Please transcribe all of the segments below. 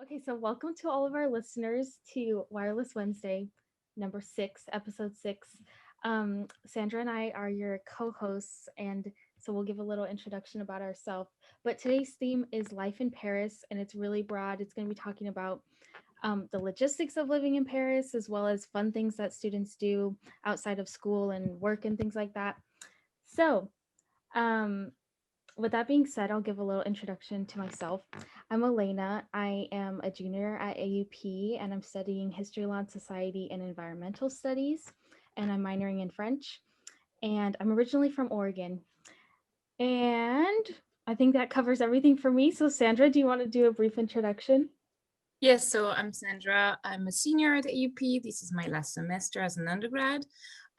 Okay, so welcome to all of our listeners to Wireless Wednesday, number 6, episode 6. Sandra and I are your co-hosts, and so we'll give a little introduction about ourselves. But today's theme is life in Paris, and it's really broad. It's going to be talking about the logistics of living in Paris, as well as fun things that students do outside of school and work and things like that. So, um, with that being said, I'll give a little introduction to myself. I'm Alayna. I am a junior at AUP and I'm studying History, Law, and Society and Environmental Studies, and I'm minoring in French. And I'm originally from Oregon. And I think that covers everything for me. So, Sandra, do you want to do a brief introduction? Yes, so I'm Sandra. I'm a senior at AUP. This is my last semester as an undergrad.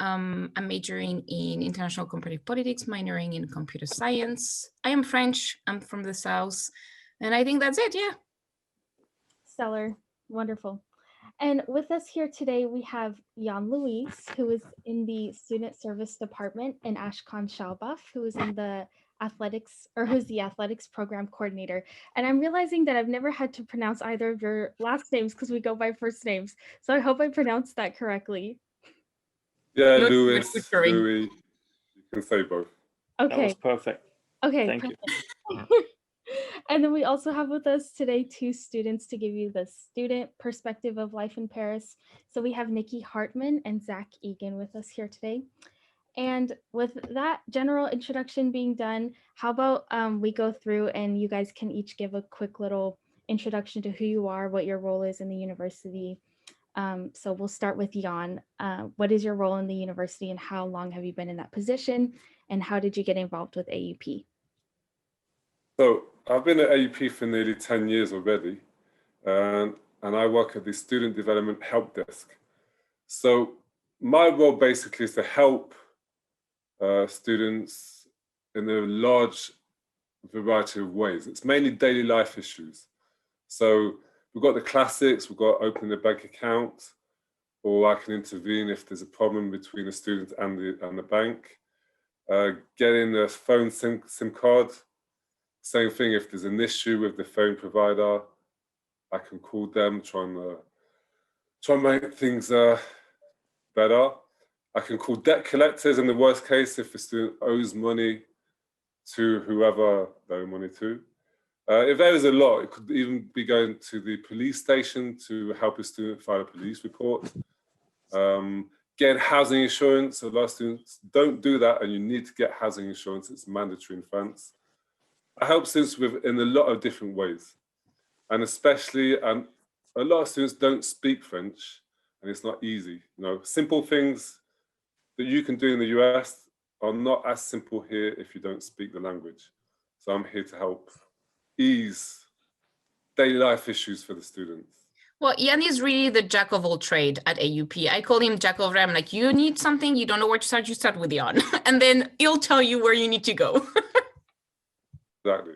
I'm majoring in International Comparative Politics, minoring in Computer Science. I am French. I'm from the South. And I think that's it, yeah. Stellar. Wonderful. And with us here today, we have Yann Louis, who is in the Student Service Department, and Ashkan Shalbaf, who is in the athletics, or who's the athletics program coordinator. And I'm realizing that I've never had to pronounce either of your last names because we go by first names. So I hope I pronounced that correctly. Yeah, You're Louis, tutoring. Louis, you can say both. Okay. That was perfect. Okay. Thank perfect. you. And then we also have with us today 2 students to give you the student perspective of life in Paris. So we have Nike Hartman and Zach Egan with us here today. And with that general introduction being done, how about we go through and you guys can each give a quick little introduction to who you are, what your role is in the university. So we'll start with Yann. What is your role in the university and how long have you been in that position? And how did you get involved with AUP? So I've been at AUP for nearly 10 years already, and I work at the Student Development Help Desk. So my role basically is to help students in a large variety of ways. It's mainly daily life issues. So we've got the classics, we've got opening a bank account, or I can intervene if there's a problem between the student and the bank. Getting a phone SIM card. Same thing, if there's an issue with the phone provider, I can call them, try and make things better. I can call debt collectors in the worst case if the student owes money to whoever they owe money to. If there is a lot, it could even be going to the police station to help a student file a police report. Getting housing insurance. A lot of students don't do that, and you need to get housing insurance. It's mandatory in France. I help students in a lot of different ways, and especially a lot of students don't speak French, and it's not easy. You know, simple things that you can do in the US are not as simple here if you don't speak the language. So I'm here to help ease daily life issues for the students. Well, Yann is really the jack of all trade at AUP. I call him jack of all. I'm like, you need something, you don't know where to start, you start with Yann. And then he'll tell you where you need to go. Exactly.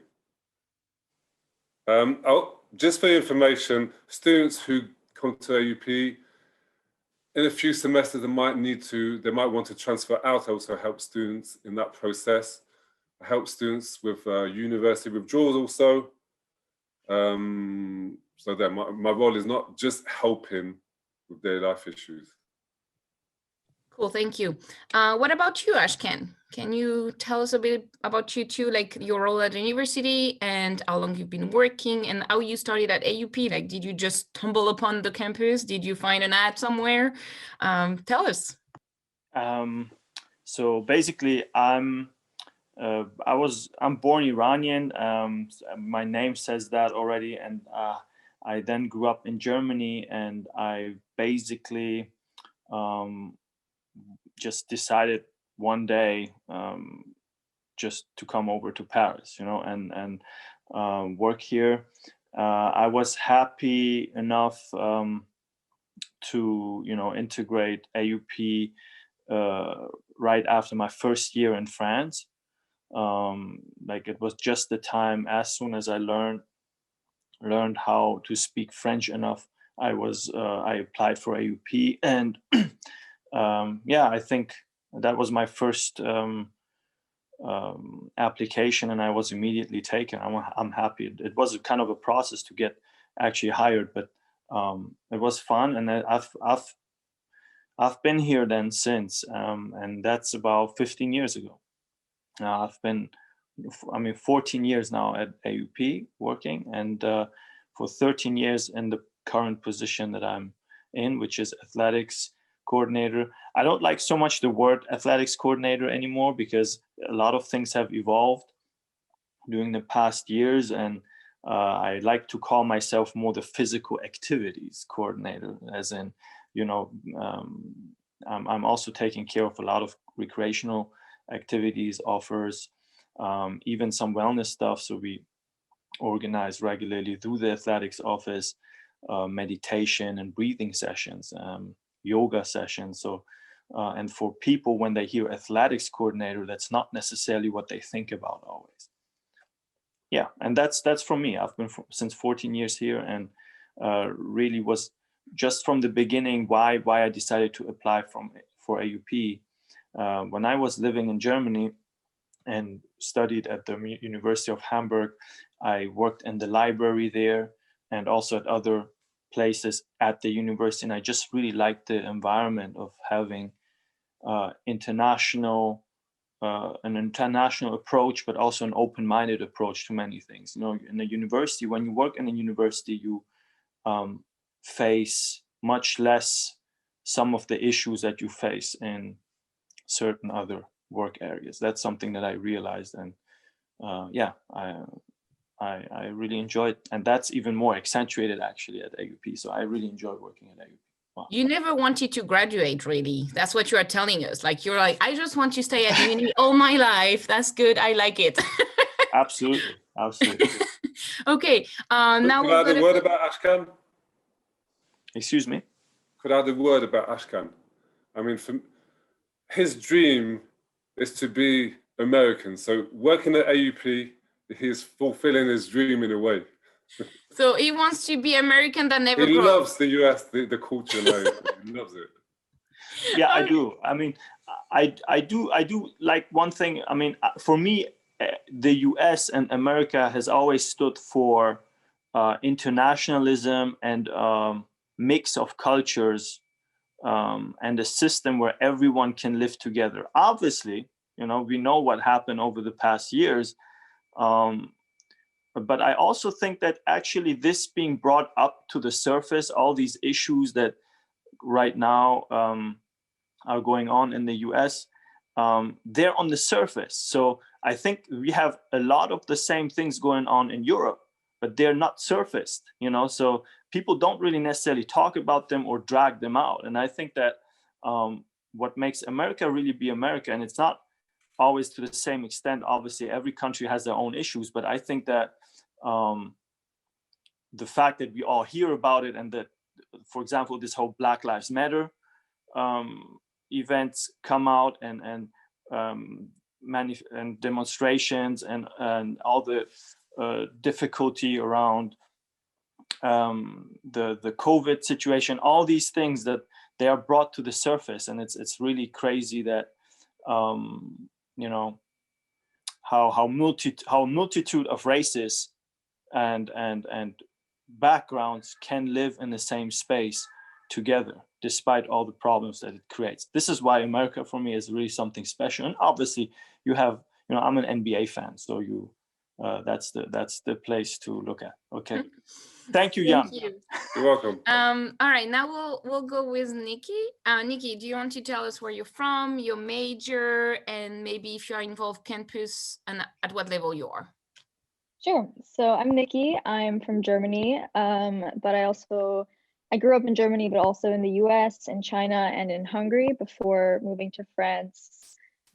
Just for your information, students who come to AUP, in a few semesters, they might want to transfer out. I also help students in that process. I help students with university withdrawals also. So that my role is not just helping with daily life issues. Cool, thank you. What about you, Ashkan? Can you tell us a bit about you too, like your role at the university and how long you've been working and how you started at AUP? Like, did you just stumble upon the campus? Did you find an ad somewhere? Tell us. So basically, I'm born Iranian. My name says that already, and I then grew up in Germany, and I basically just decided one day just to come over to Paris, and work here. I was happy enough to integrate AUP right after my first year in France. Like, it was just the time, as soon as I learned how to speak French enough, I applied for AUP, and I think that was my first application, and I was immediately taken. I'm happy. It was a kind of a process to get actually hired. But it was fun, and I've been here then since, and that's about 15 years ago. I've been, 14 years now at AUP working, and for 13 years in the current position that I'm in, which is athletics coordinator. I don't like so much the word athletics coordinator anymore, because a lot of things have evolved during the past years, and I like to call myself more the physical activities coordinator, as in, I'm also taking care of a lot of recreational activities, offers, even some wellness stuff. So we organize regularly through the athletics office meditation and breathing sessions, yoga sessions. So, and for people, when they hear athletics coordinator, that's not necessarily what they think about always. Yeah, and that's from me. I've been since 14 years here, and really was just from the beginning why I decided to apply for AUP. When I was living in Germany and studied at the University of Hamburg, I worked in the library there and also at other places at the university. And I just really liked the environment of having an international approach, but also an open-minded approach to many things. In a university, when you work in a university, you face much less some of the issues that you face in certain other work areas. That's something that I realized, and I really enjoyed, and that's even more accentuated actually at AUP. So I really enjoy working at AUP. Wow. You never wanted to graduate, really. That's what you are telling us. You're like, I just want to stay at uni all my life. That's good. I like it. Absolutely. Okay. Now could I add a word about Ashkan? Excuse me? Could I add a word about Ashkan? His dream is to be American. So working at AUP, he's fulfilling his dream in a way. So he wants to be American that never grows. He loves the US, the culture. He loves it. Yeah, I do. I do like one thing. For me, the US and America has always stood for internationalism and mix of cultures, and a system where everyone can live together. Obviously, we know what happened over the past years. But I also think that actually this being brought up to the surface, all these issues that right now are going on in the US, they're on the surface. So I think we have a lot of the same things going on in Europe, but they're not surfaced, so people don't really necessarily talk about them or drag them out. And I think that what makes America really be America, and it's not always to the same extent, obviously every country has their own issues, but I think that the fact that we all hear about it, and that, for example, this whole Black Lives Matter events come out, and demonstrations, and all the difficulty around the COVID situation, all these things that they are brought to the surface. And it's really crazy that how multitude of races and backgrounds can live in the same space together, despite all the problems that it creates. This is why America for me is really something special. And obviously you have, I'm an NBA fan, so that's the place to look at. Okay. Thank you, Yann. Thank you. You're welcome. All right, now we'll go with Nikki. Nikki, do you want to tell us where you're from, your major, and maybe if you are involved campus, and at what level you are? Sure. So I'm Nikki. I'm from Germany, but I grew up in Germany, but also in the US, in China, and in Hungary before moving to France.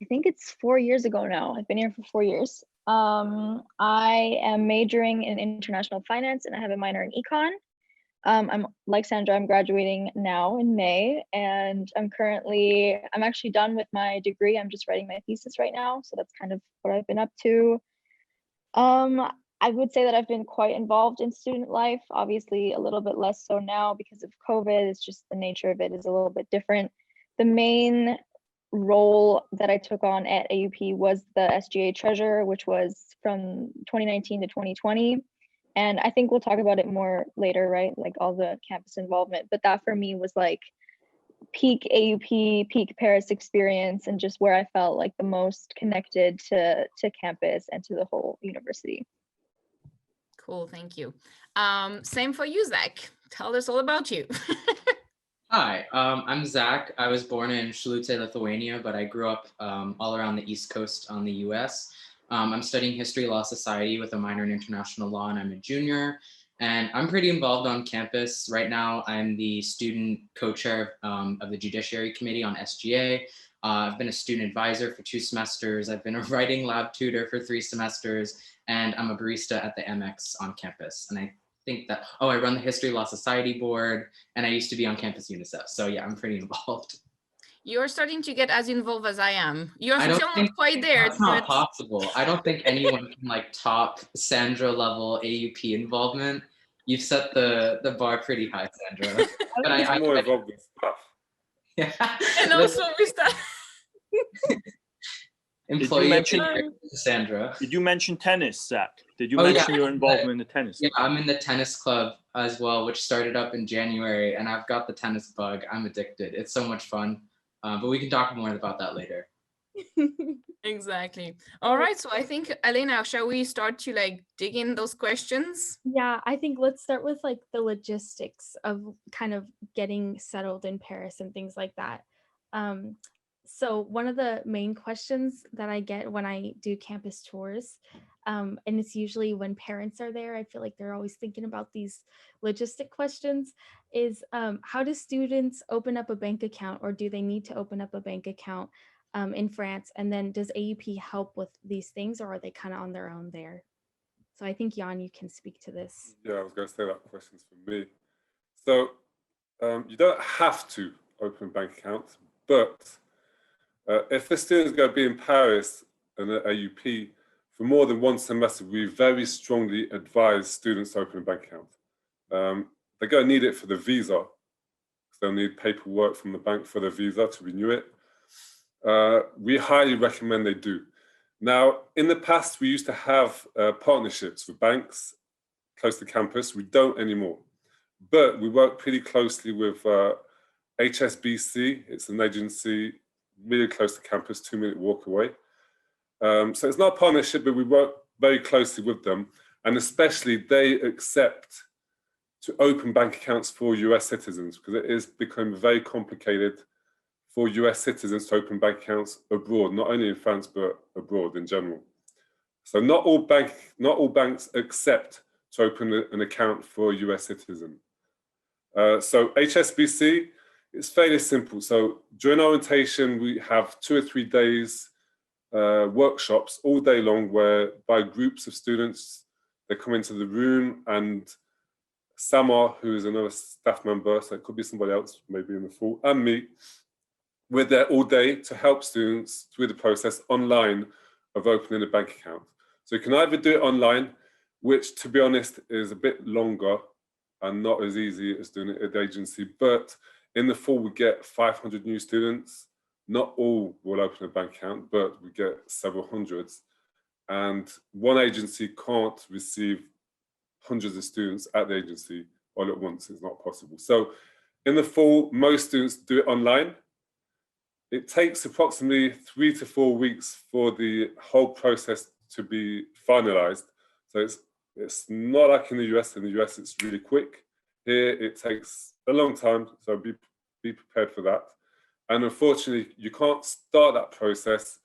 I think it's 4 years ago now. I've been here for 4 years. I am majoring in international finance, and I have a minor in econ. I'm like Sandra, I'm graduating now in May, and I'm actually done with my degree. I'm just writing my thesis right now. So that's kind of what I've been up to. I would say that I've been quite involved in student life, obviously a little bit less so now because of COVID. It's just the nature of it is a little bit different. The main role that I took on at AUP was the SGA treasurer, which was from 2019 to 2020. And I think we'll talk about it more later, right? Like all the campus involvement. But that for me was like peak AUP, peak Paris experience, and just where I felt like the most connected to campus and to the whole university. Cool, thank you. Same for you, Zach. Tell us all about you. Hi, I'm Zach. I was born in Shilute, Lithuania, but I grew up all around the East Coast on the US. I'm studying History Law Society with a minor in International Law, and I'm a junior. And I'm pretty involved on campus. Right now, I'm the student co-chair of the Judiciary Committee on SGA. I've been a student advisor for 2 semesters. I've been a writing lab tutor for 3 semesters, and I'm a barista at the MX on campus. And I think that, I run the History Law Society board, and I used to be on campus UNICEF. So yeah, I'm pretty involved. You're starting to get as involved as I am. You're I don't still think not quite there. That's not possible. I don't think anyone can like top Sandra level AUP involvement. You've set the bar pretty high, Sandra. But I more involved in stuff. Yeah. And also with that. Employee of the year, Sandra. Did you mention tennis, Zach? Did you Oh, mention yeah. your involvement in the tennis? Yeah, I'm in the tennis club as well, which started up in January, and I've got the tennis bug. I'm addicted. It's so much fun. But we can talk more about that later. Exactly. All right. So I think, Alayna, shall we start to like dig in those questions? Yeah, I think let's start with like the logistics of kind of getting settled in Paris and things like that. So one of the main questions that I get when I do campus tours, and it's usually when parents are there, I feel like they're always thinking about these logistic questions, is how do students open up a bank account, or do they need to open up a bank account in France? And then does AUP help with these things, or are they kind of on their own there? So I think, Yann, you can speak to this. Yeah, I was going to say that question's for me. So you don't have to open a bank account, but if the student's going to be in Paris and at AUP for more than 1 semester, we very strongly advise students to open a bank account. They're going to need it for the visa, because they'll need paperwork from the bank for the visa to renew it. We highly recommend they do. Now, in the past, we used to have partnerships with banks close to campus. We don't anymore, but we work pretty closely with HSBC. It's an agency really close to campus, 2-minute walk away. So it's not a partnership, but we work very closely with them. And especially they accept to open bank accounts for US citizens, because it is becoming very complicated for US citizens to open bank accounts abroad, not only in France, but abroad in general. So not all banks accept to open an account for a US citizen. So HSBC, it's fairly simple. So during orientation, we have 2 or 3 days workshops all day long, where by groups of students, they come into the room, and Samar, who is another staff member, so it could be somebody else, maybe in the fall, and me, we're there all day to help students through the process online of opening a bank account. So you can either do it online, which to be honest is a bit longer and not as easy as doing it at the agency, but in the fall we get 500 new students. Not all will open a bank account, but we get several hundreds. And one agency can't receive hundreds of students at the agency all at once. It's not possible. So in the fall, most students do it online. It takes approximately 3 to 4 weeks for the whole process to be finalized. So it's not like in the US. In the US, it's really quick. Here, it takes a long time, so be prepared for that. And unfortunately, you can't start that process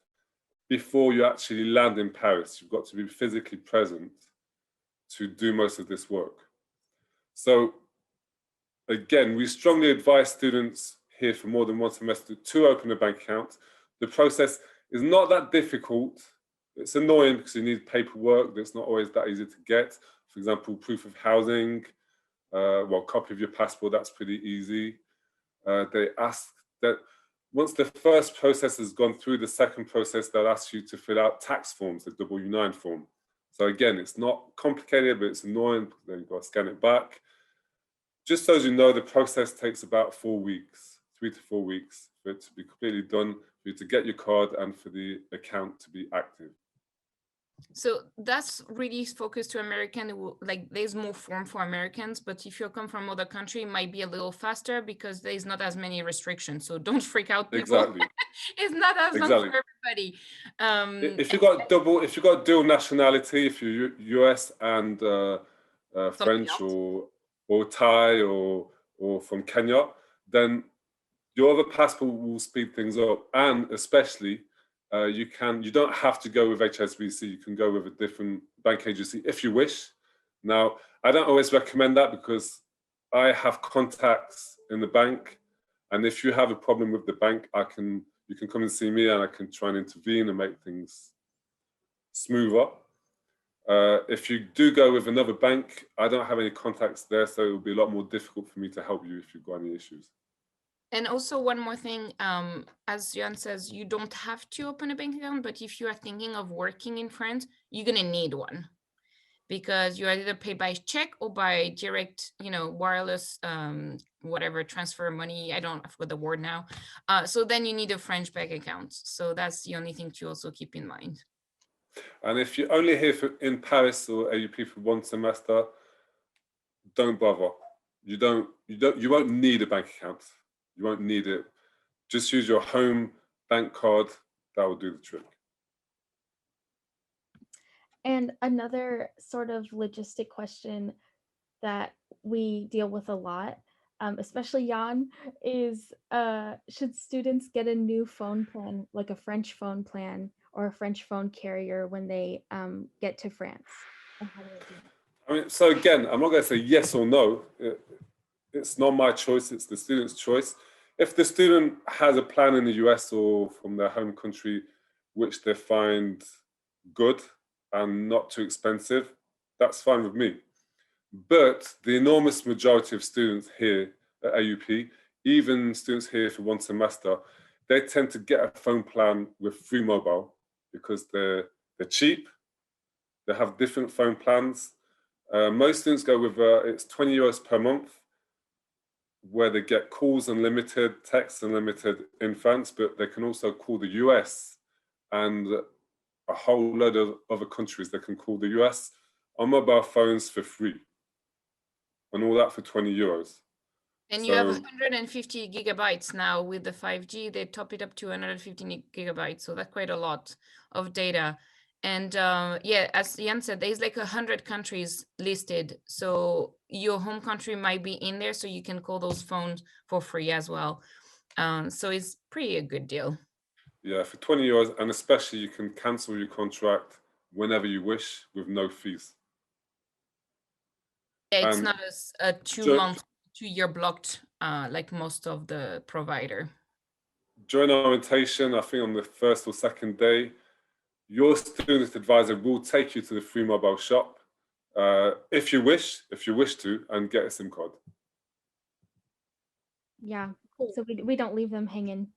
before you actually land in Paris. You've got to be physically present to do most of this work. So again, we strongly advise students here for more than 1 semester to open a bank account. The process is not that difficult. It's annoying because you need paperwork that's not always that easy to get. For example, proof of housing, copy of your passport, that's pretty easy. They ask that once the first process has gone through, the second process, they'll ask you to fill out tax forms, the W-9 form. So again, it's not complicated, but it's annoying because then you've got to scan it back. Just so as you know, the process takes about 4 weeks, 3 to 4 weeks for it to be completely done, for you to get your card and for the account to be active. So that's really focused to American, like there's more form for Americans, but if you come from other country, it might be a little faster because there's not as many restrictions. So don't freak out, people. Exactly. It's not as long Exactly. for everybody. If you got dual nationality, if you're US and French else. or Thai or from Kenya, then your other passport will speed things up. And especially, you don't have to go with HSBC. You can go with a different bank agency if you wish. Now, I don't always recommend that because I have contacts in the bank, and if you have a problem with the bank, you can come and see me, and I can try and intervene and make things smoother. If you do go with another bank, I don't have any contacts there, so it will be a lot more difficult for me to help you if you've got any issues. And also one more thing, as Yann says, you don't have to open a bank account, but if you are thinking of working in France, you're gonna need one because you either pay by check or by direct, wireless, whatever, transfer money. I forgot the word now. So then you need a French bank account. So that's the only thing to also keep in mind. And if you're only here in Paris or AUP for one semester, don't bother. You won't need a bank account. You won't need it. Just use your home bank card. That will do the trick. And another sort of logistic question that we deal with a lot, especially Yann, is should students get a new phone plan, like a French phone plan or a French phone carrier when they get to France? I mean, so again, I'm not going to say yes or no. It's not my choice, it's the student's choice. If the student has a plan in the US or from their home country, which they find good and not too expensive, that's fine with me. But the enormous majority of students here at AUP, even students here for one semester, they tend to get a phone plan with Free Mobile because they're cheap. They have different phone plans. Most students go with it's 20 euros per month, where they get calls unlimited, text unlimited in France, but they can also call the US and a whole load of other countries. They can call the US on mobile phones for free, and all that for 20 euros. And you have 150 gigabytes now with the 5G. They top it up to 150 gigabytes, so that's quite a lot of data. And yeah, as Yann said, there's like 100 countries listed. So your home country might be in there, so you can call those phones for free as well. So it's pretty a good deal. Yeah, for 20 euros, and especially you can cancel your contract whenever you wish with no fees. Yeah, it's not a 2-year blocked like most of the provider. During orientation, I think on the first or second day, your student advisor will take you to the Free Mobile shop if you wish to, and get a SIM card. Yeah, so we don't leave them hanging.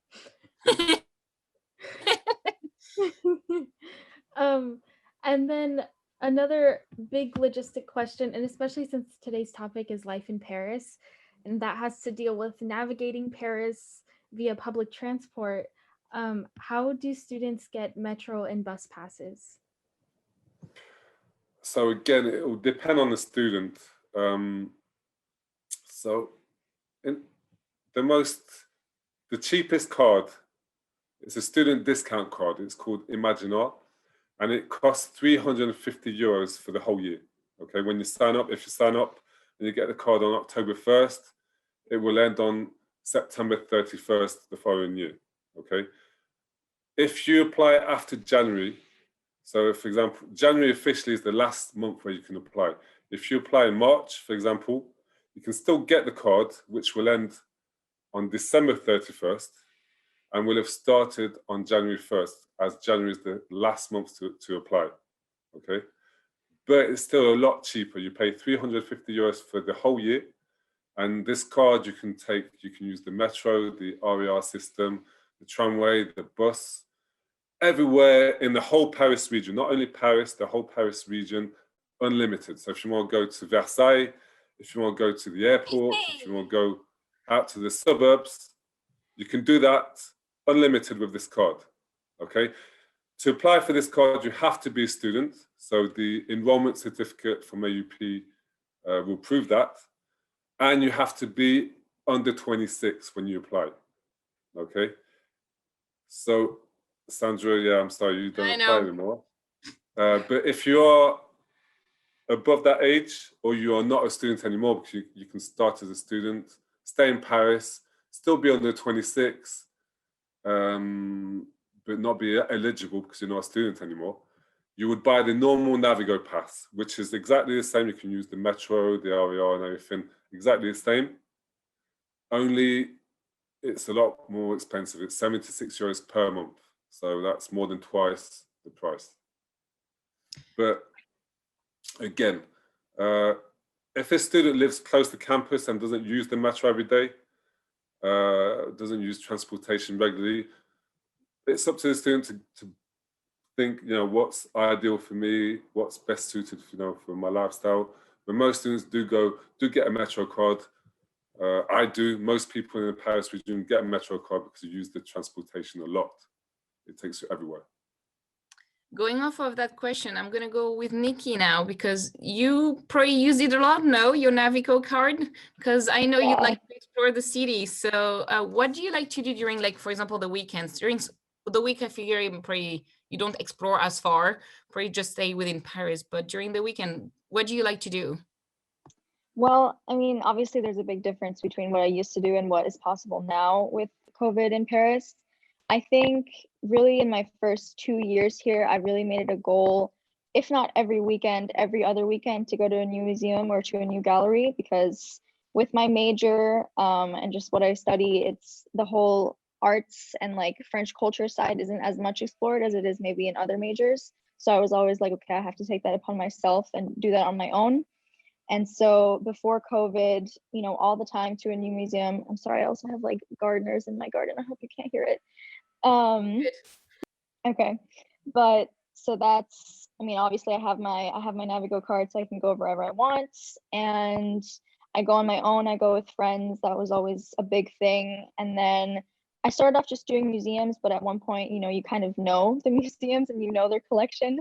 And then another big logistic question, and especially since today's topic is life in Paris, and that has to deal with navigating Paris via public transport. How do students get metro and bus passes? So again, it will depend on the student. So the cheapest card is a student discount card. It's called Imaginar, and it costs 350 euros for the whole year. Okay, when you sign up, if you sign up and you get the card on October 1st, it will end on September 31st the following year. Okay, if you apply after January, so for example, January officially is the last month where you can apply. If you apply in March, for example, you can still get the card, which will end on December 31st and will have started on January 1st, as January is the last month to apply, okay? But it's still a lot cheaper. You pay 350 euros for the whole year, and this card you can use the metro, the RER system, the tramway, the bus, everywhere in the whole Paris region, not only Paris, the whole Paris region, unlimited. So if you want to go to Versailles, if you want to go to the airport, if you want to go out to the suburbs, you can do that unlimited with this card, okay? To apply for this card, you have to be a student. So the enrollment certificate from AUP will prove that. And you have to be under 26 when you apply. Okay. So Sandra, yeah, I'm sorry, you don't apply anymore. But if you are above that age, or you are not a student anymore, because you can start as a student, stay in Paris, still be under 26, but not be eligible because you're not a student anymore, you would buy the normal Navigo pass, which is exactly the same. You can use the metro, the RER and everything, exactly the same. Only it's a lot more expensive. It's 76 euros per month. So that's more than twice the price. But again, if a student lives close to campus and doesn't use the metro every day, doesn't use transportation regularly, it's up to the student to think, what's ideal for me, what's best suited, for my lifestyle. But most students do get a metro card. I do. Most people in the Paris region get a metro card because you use the transportation a lot. It takes you everywhere. Going off of that question, I'm going to go with Nikki now, because you probably use it a lot, no? Your Navigo card? Because I know you like to explore the city. So what do you like to do during, like, for example, the weekends? During the week, I figure you don't explore as far, probably just stay within Paris. But during the weekend, what do you like to do? Well, I mean, obviously there's a big difference between what I used to do and what is possible now with COVID in Paris. I think really in my first 2 years here, I really made it a goal, if not every weekend, every other weekend, to go to a new museum or to a new gallery, because with my major and just what I study, it's the whole arts and like French culture side isn't as much explored as it is maybe in other majors. So I was always like, okay, I have to take that upon myself and do that on my own. And so before COVID, all the time to a new museum. I'm sorry, I also have like gardeners in my garden. I hope you can't hear it. Okay, but so that's, I mean, obviously I have my Navigo card, so I can go wherever I want, and I go on my own. I go with friends. That was always a big thing. And then I started off just doing museums, but at one point, you kind of know the museums and their collection.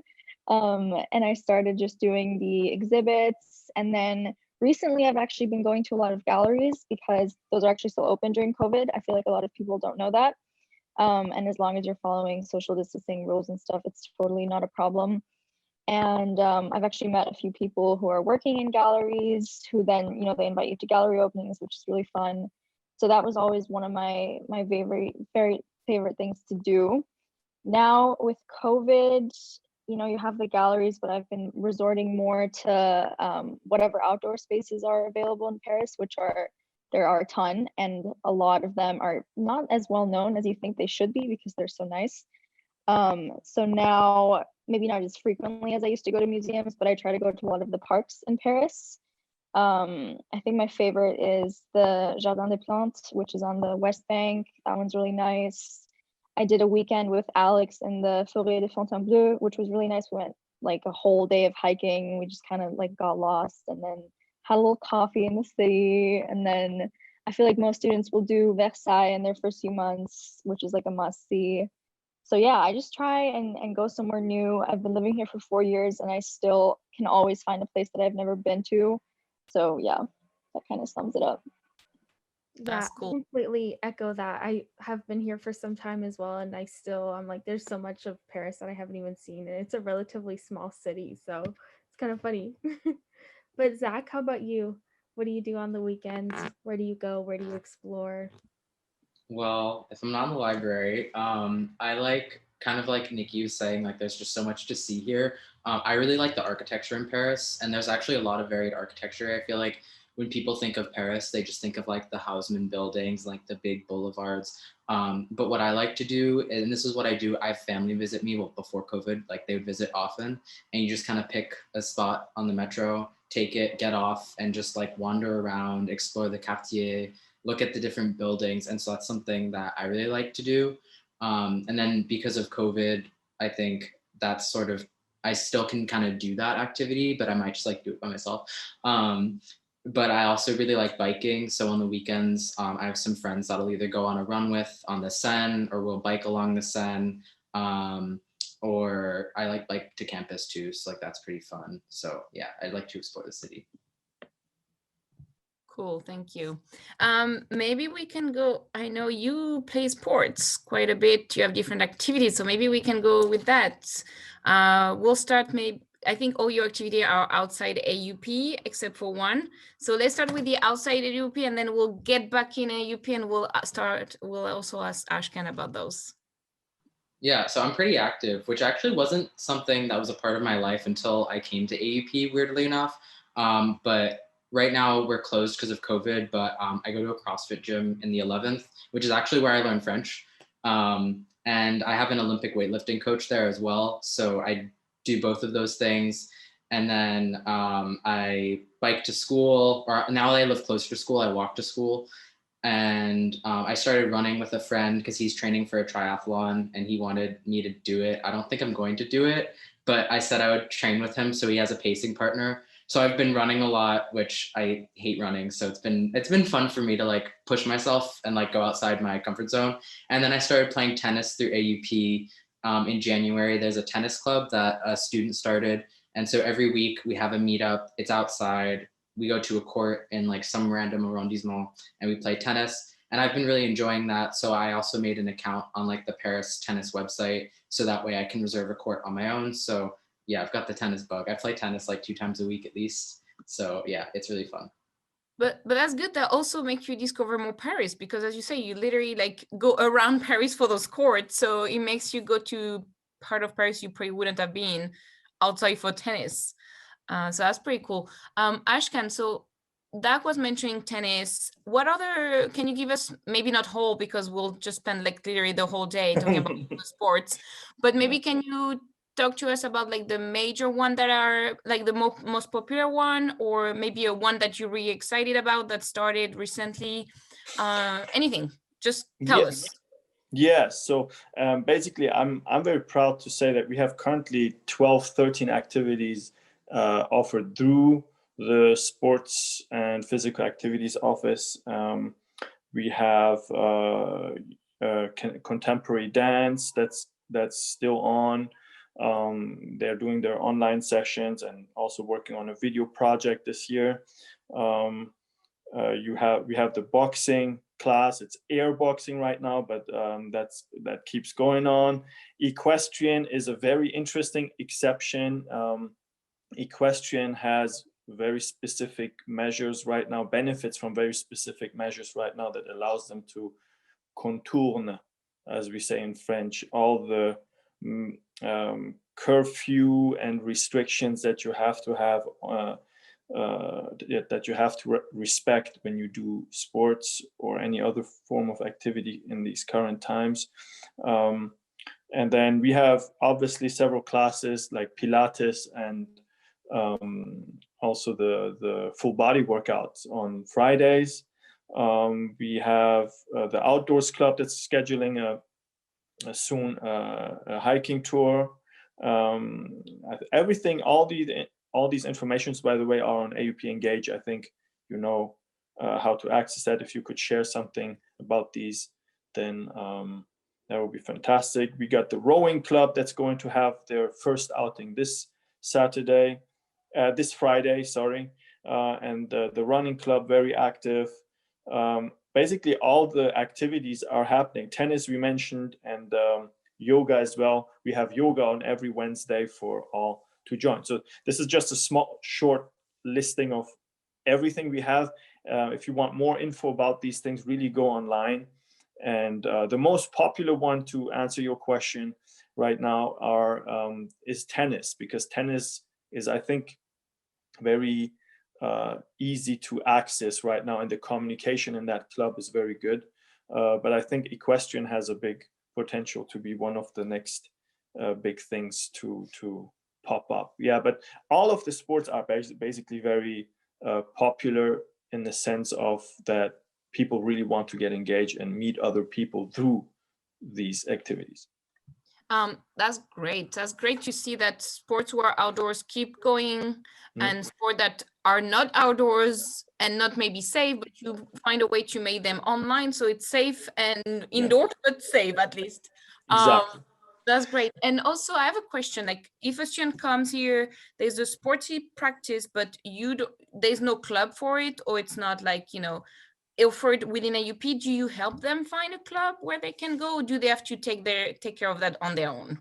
And I started just doing the exhibits. And then recently I've actually been going to a lot of galleries because those are actually still open during COVID. I feel like a lot of people don't know that. And as long as you're following social distancing rules and stuff, it's totally not a problem. And I've actually met a few people who are working in galleries who then, they invite you to gallery openings, which is really fun. So that was always one of my very favorite things to do. Now with COVID, you have the galleries, but I've been resorting more to whatever outdoor spaces are available in Paris, there are a ton, and a lot of them are not as well known as you think they should be because they're so nice. So now, maybe not as frequently as I used to go to museums, but I try to go to a lot of the parks in Paris. I think my favorite is the Jardin des Plantes, which is on the West Bank. That one's really nice. I did a weekend with Alex in the Forêt de Fontainebleau, which was really nice. We went like a whole day of hiking. We just kind of like got lost and then had a little coffee in the city. And then I feel like most students will do Versailles in their first few months, which is like a must see. So yeah, I just try and go somewhere new. I've been living here for 4 years and I still can always find a place that I've never been to. So yeah, that kind of sums it up. That's cool. I completely echo that. I have been here for some time as well, and I'm like, there's so much of Paris that I haven't even seen, and it's a relatively small city, so it's kind of funny. But Zach, how about you? What do you do on the weekends? Where do you go? Where do you explore? Well, if I'm not in the library, I like, kind of like Nikki was saying, like there's just so much to see here. I really like the architecture in Paris, and there's actually a lot of varied architecture. I feel like when people think of Paris, they just think of like the Haussmann buildings, like the big boulevards. But what I like to do, and this is what I do, I have family visit me before COVID, like they would visit often, and you just kind of pick a spot on the metro, take it, get off, and just like wander around, explore the quartier, look at the different buildings. And so that's something that I really like to do. And then because of COVID, I think that's sort of, I still can kind of do that activity, but I might just like do it by myself. But I also really like biking. So on the weekends, I have some friends that'll either go on a run with on the Seine, or we'll bike along the Seine. or I like bike to campus too. So like that's pretty fun. So yeah, I'd like to explore the city. Cool, thank you. Maybe we can go, I know you play sports quite a bit, you have different activities, so maybe we can go with that. We'll start maybe, I think all your activities are outside AUP except for one. So let's start with the outside AUP and then we'll get back in AUP and we'll also ask Ashkan about those. Yeah, so I'm pretty active, which actually wasn't something that was a part of my life until I came to AUP, weirdly enough. But right now we're closed because of COVID, but I go to a CrossFit gym in the 11th, which is actually where I learned French. And I have an Olympic weightlifting coach there as well. So I do both of those things. And then I bike to school, or now that I live closer to school, I walk to school. And I started running with a friend because he's training for a triathlon and he wanted me to do it. I don't think I'm going to do it, but I said I would train with him so he has a pacing partner. So I've been running a lot, which I hate running. So it's been fun for me to like push myself and like go outside my comfort zone. And then I started playing tennis through AUP. In January, there's a tennis club that a student started. And so every week we have a meetup. It's outside. We go to a court in like some random arrondissement and we play tennis. And I've been really enjoying that. So I also made an account on like the Paris tennis website. So that way I can reserve a court on my own. So yeah, I've got the tennis bug. I play tennis like 2 times a week at least. So yeah, it's really fun. But that's good. That also makes you discover more Paris because as you say, you literally like go around Paris for those courts. So it makes you go to part of Paris you probably wouldn't have been outside for tennis. So that's pretty cool. Ashkan, so Dak was mentioning tennis. What other, can you give us, maybe not whole because we'll just spend like literally the whole day talking about the sports, but maybe can you talk to us about like the major one that are like the most popular one, or maybe a one that you're really excited about that started recently? Anything, just tell us. Yeah, so basically I'm very proud to say that we have currently 13 activities offered through the sports and physical activities office. We have contemporary dance that's still on. They're doing their online sessions and also working on a video project this year. We have the boxing class. It's air boxing right now, but that keeps going on. Equestrian is a very interesting exception. Equestrian has very specific measures right now, benefits from very specific measures right now that allows them to contourne, as we say in French, all the curfew and restrictions that you have to have that you have to respect when you do sports or any other form of activity in these current times. And then we have obviously several classes like Pilates and also the full body workouts on Fridays. We have the outdoors club that's scheduling soon a hiking tour. Everything, all these informations, by the way, are on AUP Engage. I think you know how to access that. If you could share something about these, then that would be fantastic. We got the rowing club that's going to have their first outing this Friday, sorry. And the running club, very active. Basically, all the activities are happening. Tennis, we mentioned, and yoga as well. We have yoga on every Wednesday for all to join. So this is just a small, short listing of everything we have. If you want more info about these things, really go online. And the most popular one, to answer your question right now, is tennis, because tennis is, I think, very easy to access right now, and the communication in that club is very good. But I think equestrian has a big potential to be one of the next big things to pop up. Yeah, but all of the sports are basically very popular in the sense of that people really want to get engaged and meet other people through these activities. That's great. That's great to see that sports who are outdoors keep going, and sport that are not outdoors and not maybe safe, but you find a way to make them online so it's safe and indoors, but safe at least. Exactly. That's great. And also I have a question, like if a student comes here, there's a sporty practice, but there's no club for it, or it's not like, offered within AUP, do you help them find a club where they can go? Or do they have to take care of that on their own?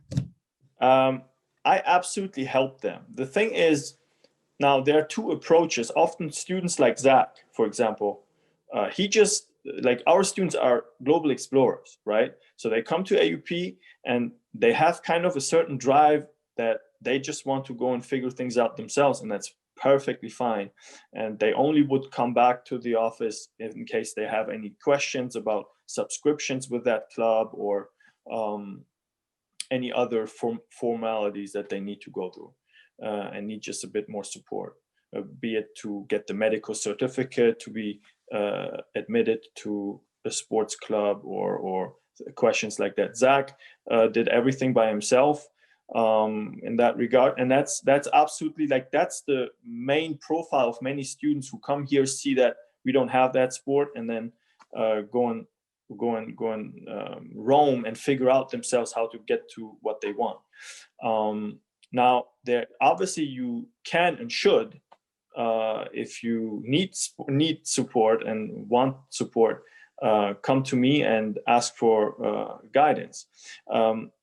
I absolutely help them. The thing is, now there are two approaches. Often students like Zach, for example, like our students are global explorers, right? So they come to AUP and they have kind of a certain drive that they just want to go and figure things out themselves, and that's perfectly fine. And they only would come back to the office in case they have any questions about subscriptions with that club, or any other formalities that they need to go through, and need just a bit more support, be it to get the medical certificate, to be admitted to a sports club, or questions like that. Zach did everything by himself in that regard, and that's absolutely, like, that's the main profile of many students who come here, see that we don't have that sport, and then go and roam and figure out themselves how to get to what they want. Now, there obviously you can and should, if you need support and want support, come to me and ask for guidance.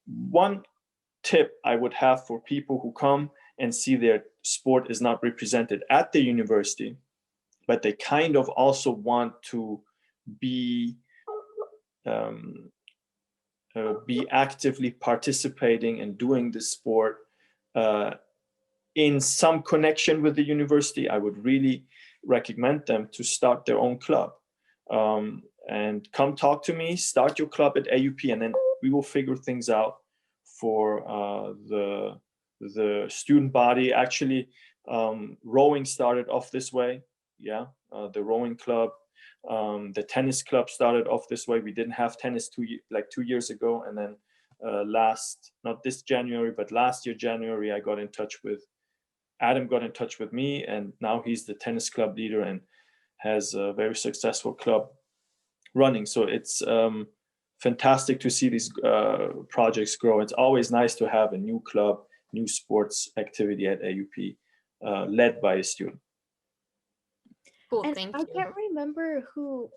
One tip I would have for people who come and see their sport is not represented at the university, but they kind of also want to be actively participating and doing the sport in some connection with the university, I would really recommend them to start their own club, and come talk to me, start your club at AUP, and then we will figure things out for the student body. Actually, rowing started off this way. Yeah, the rowing club. The tennis club started off this way. We didn't have tennis 2 years ago, and then not this January, but last year January, Adam got in touch with me, and now he's the tennis club leader and has a very successful club running. So it's fantastic to see these projects grow. It's always nice to have a new club, new sports activity at AUP, led by a student. Cool, And thank I you. can't remember who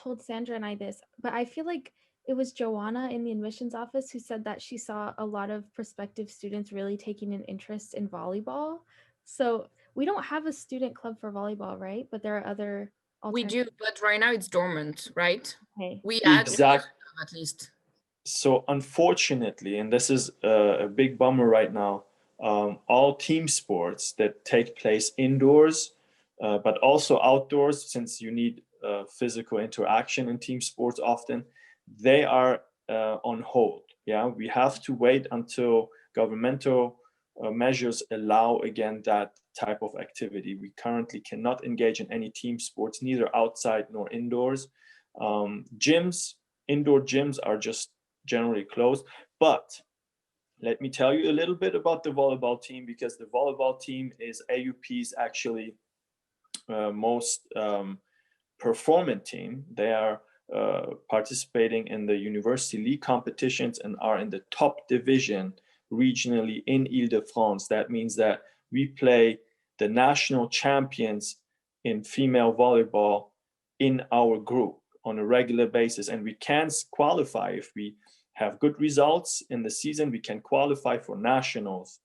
told Sandra and I this, but I feel like it was Joanna in the admissions office who said that she saw a lot of prospective students really taking an interest in volleyball. So we don't have a student club for volleyball, right? But there are other We do, but right now it's dormant, right? Okay. We add Exactly. at least. So unfortunately, and this is a big bummer right now, all team sports that take place indoors, but also outdoors, since you need physical interaction in team sports often, they are on hold. Yeah, we have to wait until governmental measures allow again that type of activity. We currently cannot engage in any team sports, neither outside nor indoors. Indoor gyms are just generally closed. But let me tell you a little bit about the volleyball team, because the volleyball team is AUP's actually most performant team. They are participating in the University League competitions and are in the top division regionally in Ile-de-France. That means that we play the national champions in female volleyball in our group on a regular basis, and we can qualify if we have good results in the season. We can qualify for nationals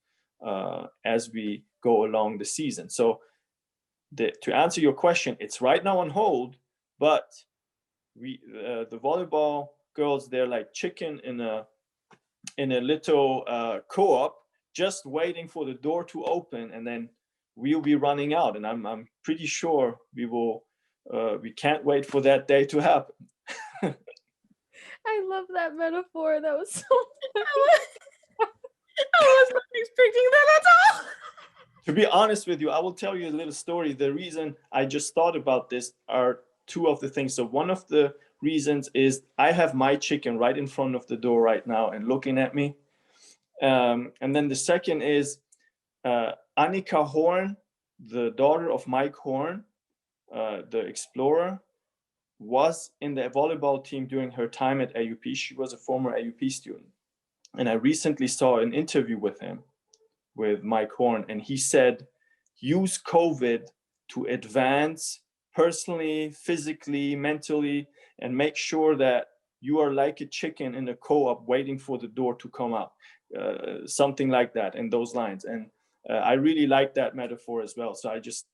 as we go along the season. So to answer your question, it's right now on hold, but the volleyball girls, they're like chicken in a little co-op, just waiting for the door to open, and then we'll be running out. And I'm pretty sure we can't wait for that day to happen. I love that metaphor. That was so funny. I was not expecting that at all. To be honest with you, I will tell you a little story. The reason I just thought about this are two of the things. So one of the reasons is I have my chicken right in front of the door right now and looking at me. And then the second is Annika Horn, the daughter of Mike Horn, the explorer, was in the volleyball team during her time at AUP. She was a former AUP student. And I recently saw an interview with him, with Mike Horn, and he said, use COVID to advance personally, physically, mentally, and make sure that you are like a chicken in a co-op waiting for the door to come out, something like that, in those lines. And I really like that metaphor as well. So I just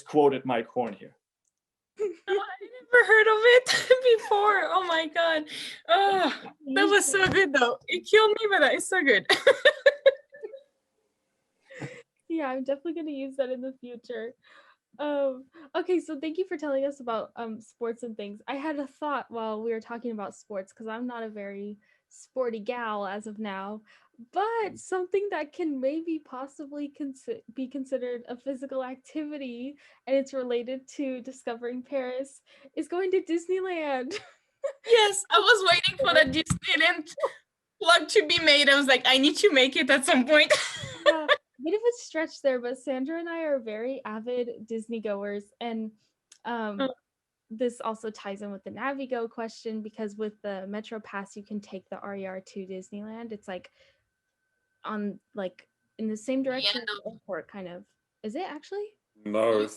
quoted Mike Horn here. Oh, I never heard of it before. Oh my God. Oh, that was so good though. It killed me, but it's so good. Yeah, I'm definitely going to use that in the future. Okay, so thank you for telling us about sports and things. I had a thought while we were talking about sports, because I'm not a very sporty gal as of now, but something that can maybe possibly be considered a physical activity, and it's related to discovering Paris, is going to Disneyland. Yes, I was waiting for that Disneyland plug to be made. I was like, I need to make it at some point. Yeah, bit of a stretch there, but Sandra and I are very avid Disney goers, and this also ties in with the Navigo question, because with the Metro Pass you can take the RER to Disneyland. It's like on like in the same direction as the airport, kind of. Is it actually? No,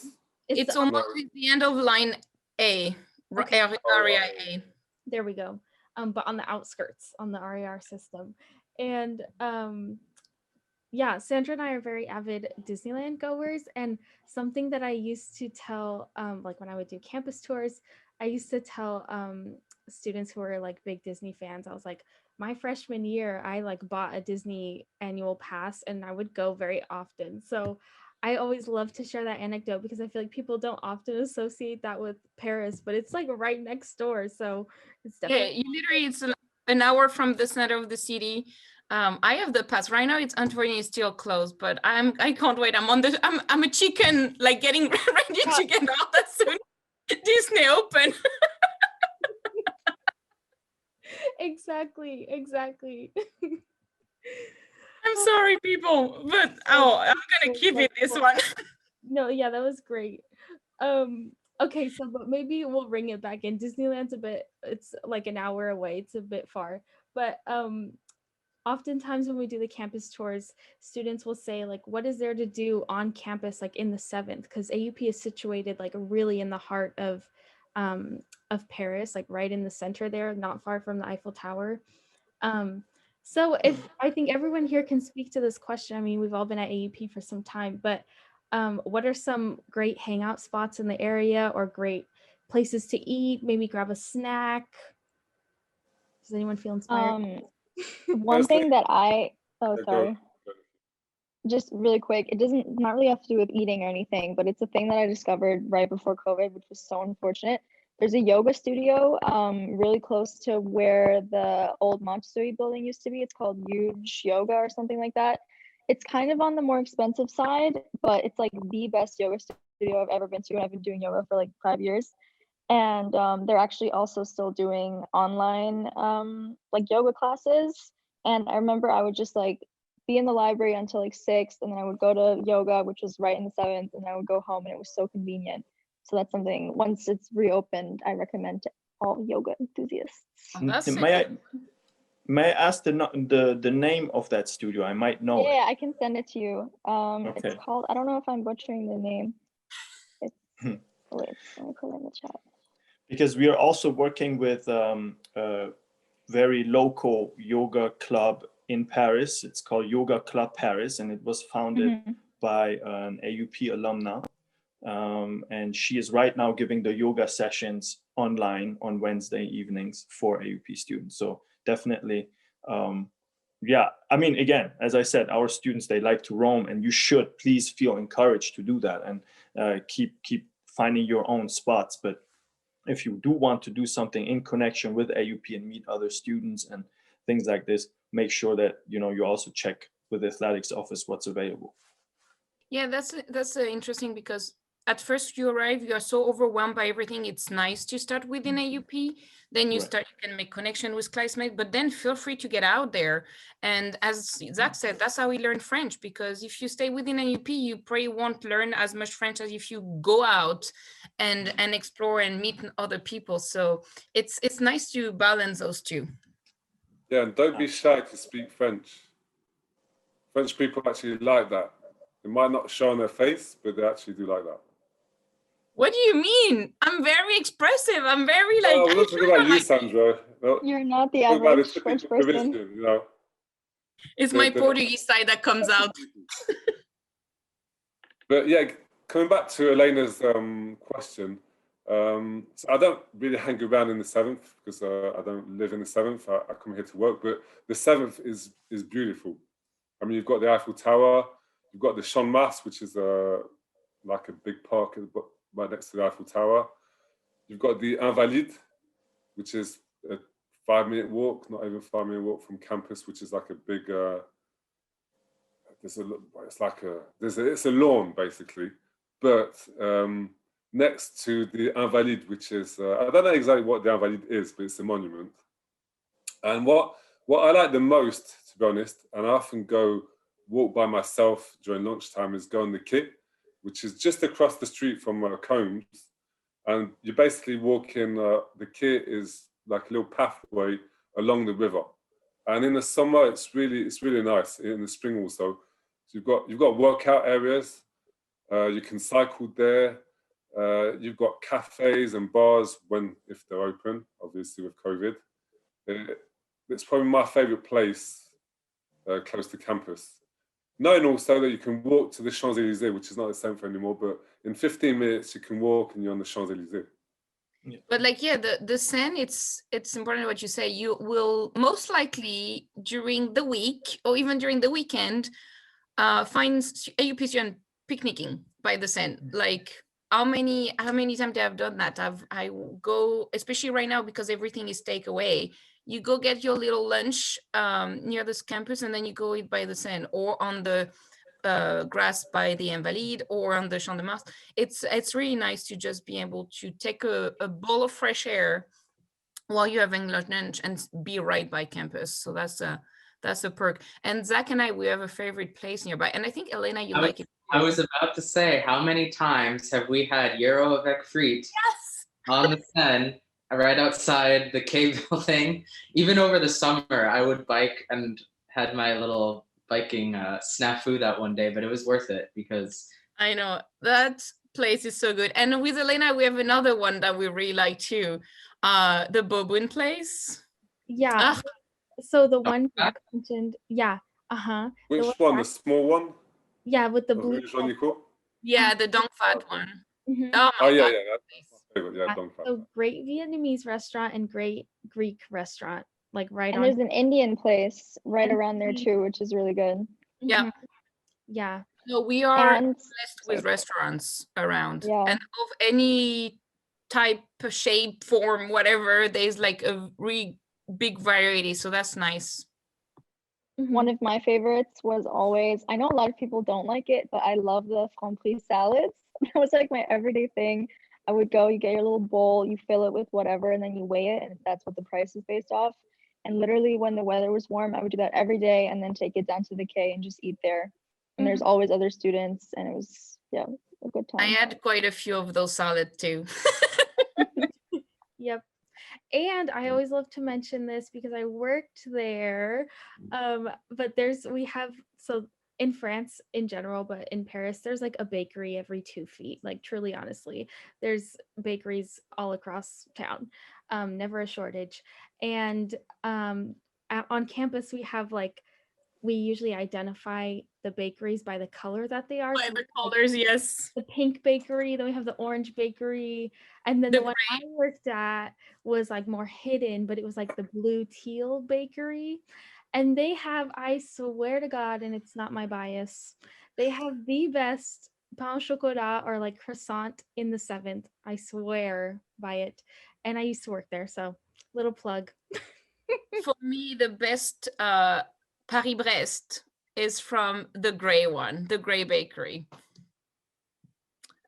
It's almost at the end of line A, Okay. area A. There we go. But on the outskirts, on the RER system. And yeah, Sandra and I are very avid Disneyland goers, and something that I used to tell, like when I would do campus tours, I used to tell students who were like big Disney fans, I was like, my freshman year, I like bought a Disney annual pass and I would go very often. So I always love to share that anecdote, because I feel like people don't often associate that with Paris, but it's like right next door. So it's definitely. Yeah, you literally, it's an hour from the center of the city. I have the pass right now. It's unfortunately still closed, but I can't wait. I'm a chicken, like getting ready to get out as soon Disney open. Exactly. I'm sorry, people, but I'm gonna keep it this one. No, yeah, that was great. Okay, so but maybe we'll bring it back in. Disneyland's it's like an hour away. It's a bit far, but oftentimes when we do the campus tours, students will say like, what is there to do on campus, like in the 7th? Because AUP is situated like really in the heart of Paris, like right in the center there, not far from the Eiffel Tower. So if I think everyone here can speak to this question. I mean, we've all been at AUP for some time, but what are some great hangout spots in the area, or great places to eat? Maybe grab a snack. Does anyone feel inspired? One thing that sorry. Just really quick, it doesn't not really have to do with eating or anything, but it's a thing that I discovered right before COVID, which was so unfortunate. There's a yoga studio really close to where the old Montessori building used to be. It's called Huge Yoga or something like that. It's kind of on the more expensive side, but it's like the best yoga studio I've ever been to, and I've been doing yoga for like 5 years. And they're actually also still doing online like yoga classes. And I remember I would just like be in the library until like 6, and then I would go to yoga, which was right in the 7th, and I would go home, and it was so convenient. So that's something, once it's reopened, I recommend to all yoga enthusiasts. May I ask the name of that studio? I might know. Yeah, I can send it to you. Okay. It's called, I don't know if I'm butchering the name. It's, wait, let me put it in the chat. Because we are also working with a very local yoga club in Paris. It's called Yoga Club Paris, and it was founded by an AUP alumna. And she is right now giving the yoga sessions online on Wednesday evenings for AUP students. So definitely, yeah, I mean, again, as I said, our students, they like to roam, and you should please feel encouraged to do that, and keep finding your own spots. But if you do want to do something in connection with AUP and meet other students and things like this, make sure that you also check with the athletics office what's available. Yeah, that's interesting, because at first you arrive, you are so overwhelmed by everything. It's nice to start within AUP. Then you can make connection with classmates, but then feel free to get out there. And as Zach said, that's how we learn French, because if you stay within AUP, you probably won't learn as much French as if you go out and explore and meet other people. So it's nice to balance those two. Yeah, and don't be shy to speak French. French people actually like that. It might not show on their face, but they actually do like that. What do you mean? I'm very expressive. I'm very like. Oh, we're not talking about you, Sandra. No, You're not the talking about the average French typical person. Parisian, you know. It's my Portuguese side that comes out. But yeah, coming back to Alayna's question, so I don't really hang around in the 7th because I don't live in the 7th. I come here to work, but the 7th is beautiful. I mean, you've got the Eiffel Tower, you've got the Champ de Mars, which is like a big park right next to the Eiffel Tower. You've got the Invalides, which is a 5-minute walk, not even 5-minute walk from campus, which is like a big. It's a lawn basically, but next to the Invalides, which is I don't know exactly what the Invalides is, but it's a monument. And what I like the most, to be honest, and I often go walk by myself during lunchtime, is go on the Quai, which is just across the street from Combs, and you're basically walking. The Quai is like a little pathway along the river, and in the summer it's really nice. In the spring also. So you've got workout areas. You can cycle there. You've got cafes and bars if they're open. Obviously with COVID, it's probably my favorite place close to campus. Knowing also that you can walk to the Champs-Élysées, which is not the 7th anymore, but in 15 minutes you can walk and you're on the Champs-Élysées. Yeah. But like, yeah, the Seine, it's important what you say. You will most likely during the week or even during the weekend find AUP students picnicking by the Seine. Like how many times they have done that? I go, especially right now because everything is takeaway. You go get your little lunch near this campus and then you go eat by the Seine or on the grass by the Invalides or on the Champ de Mars. It's really nice to just be able to take a bowl of fresh air while you're having lunch and be right by campus. So that's a perk. And Zach and I, we have a favorite place nearby. And I think Alayna, you like it. I was about to say, how many times have we had Euro avec frites on the Seine, right outside the Quai building? Even over the summer, I would bike and had my little biking snafu that one day, but it was worth it because I know that place is so good. And with Alayna, we have another one that we really like too, the Bobun place. Yeah. So the one Jack mentioned, yeah, Which one? The small one? Yeah, with the blue. Which one you call? Yeah, the Dong Phat one. Mm-hmm. Oh my yeah, God. yeah, that's my favorite. Yeah, Dong Phat. So great Vietnamese restaurant and great Greek restaurant, like right and on. there's an Indian place right around there too, which is really good. Yeah. Yeah. So we are And blessed with restaurants around, Yeah. and of any type, shape, form, whatever. There's like a really big variety, so that's nice. One of my favorites was always, I know a lot of people don't like it, but I love the franprix salads. That was like my everyday thing. I would go, you get your little bowl, you fill it with whatever, and then you weigh it, and that's what the price is based off. And literally when the weather was warm, I would do that every day and then take it down to the Quai and just eat there. And there's always other students, and it was, yeah, a good time. I had quite a few of those salads too. Yep. And I always love to mention this because I worked there. But so in France in general, but in Paris, there's like a bakery every 2 feet, like truly, honestly, there's bakeries all across town, never a shortage. And on campus, we usually identify the bakeries by the color that they are. By the colors, yes. The pink bakery, then we have the orange bakery, and then the one I worked at was like more hidden, but it was like the blue teal bakery. And they have, I swear to God, and it's not my bias, they have the best pain au chocolat or like croissant in the 7th. I swear by it. And I used to work there, so little plug. For me, the best Paris-Brest is from the gray one, the gray bakery.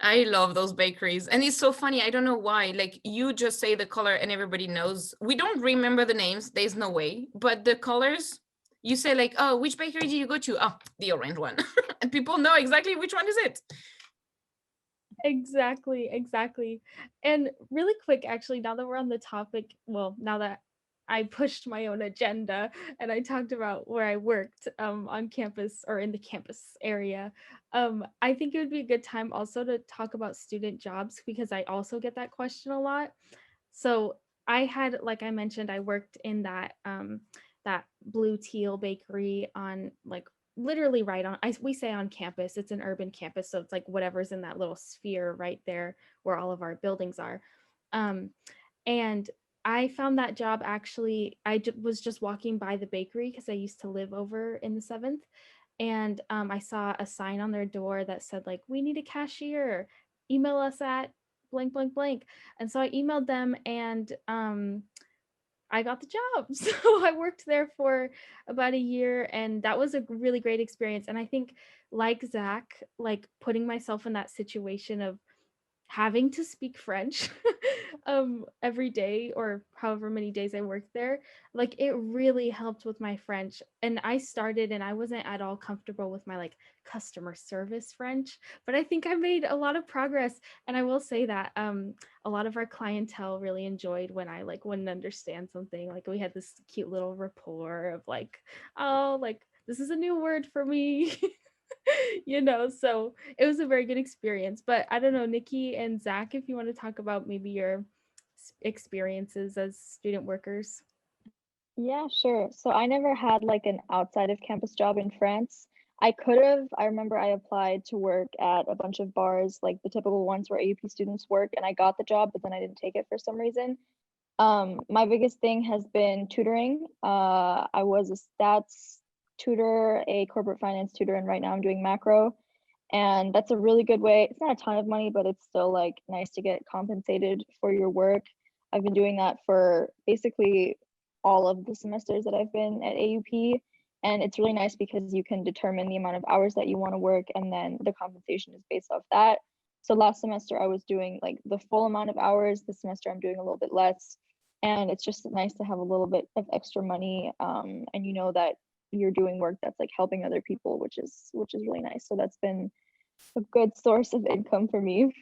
I love those bakeries. And it's so funny. I don't know why. Like, you just say the color and everybody knows. We don't remember the names. There's no way. But the colors, you say like, oh, which bakery did you go to? Oh, the orange one. And people know exactly which one is it. Exactly. And really quick, actually, now that we're on the topic, well, now that I pushed my own agenda and I talked about where I worked on campus or in the campus area. I think it would be a good time also to talk about student jobs because I also get that question a lot. So I had, like I mentioned, I worked in that that blue teal bakery on like literally right on, we say on campus, it's an urban campus, so it's like whatever's in that little sphere right there where all of our buildings are. And I found that job actually, was just walking by the bakery because I used to live over in the 7th. And I saw a sign on their door that said like, we need a cashier, email us at blank, blank, blank. And so I emailed them and I got the job. So I worked there for about a year and that was a really great experience. And I think like Zach, like putting myself in that situation of having to speak French every day or however many days I worked there, like it really helped with my French. And I started and I wasn't at all comfortable with my like customer service French, but I think I made a lot of progress. And I will say that a lot of our clientele really enjoyed when I like wouldn't understand something. Like we had this cute little rapport of like, oh, like this is a new word for me. You know, so it was a very good experience. But I don't know, Nikki and Zach, if you want to talk about maybe your experiences as student workers. Yeah, sure. So I never had like an outside of campus job in France. I could have. I remember I applied to work at a bunch of bars, like the typical ones where AUP students work, and I got the job, but then I didn't take it for some reason. My biggest thing has been tutoring. I was a stats tutor, a corporate finance tutor, and right now I'm doing macro. And that's a really good way. It's not a ton of money, but it's still like nice to get compensated for your work. I've been doing that for basically all of the semesters that I've been at AUP. And it's really nice because you can determine the amount of hours that you want to work and then the compensation is based off that. So last semester I was doing like the full amount of hours. This semester I'm doing a little bit less. And it's just nice to have a little bit of extra money. And you know that you're doing work that's like helping other people, which is really nice. So that's been a good source of income for me.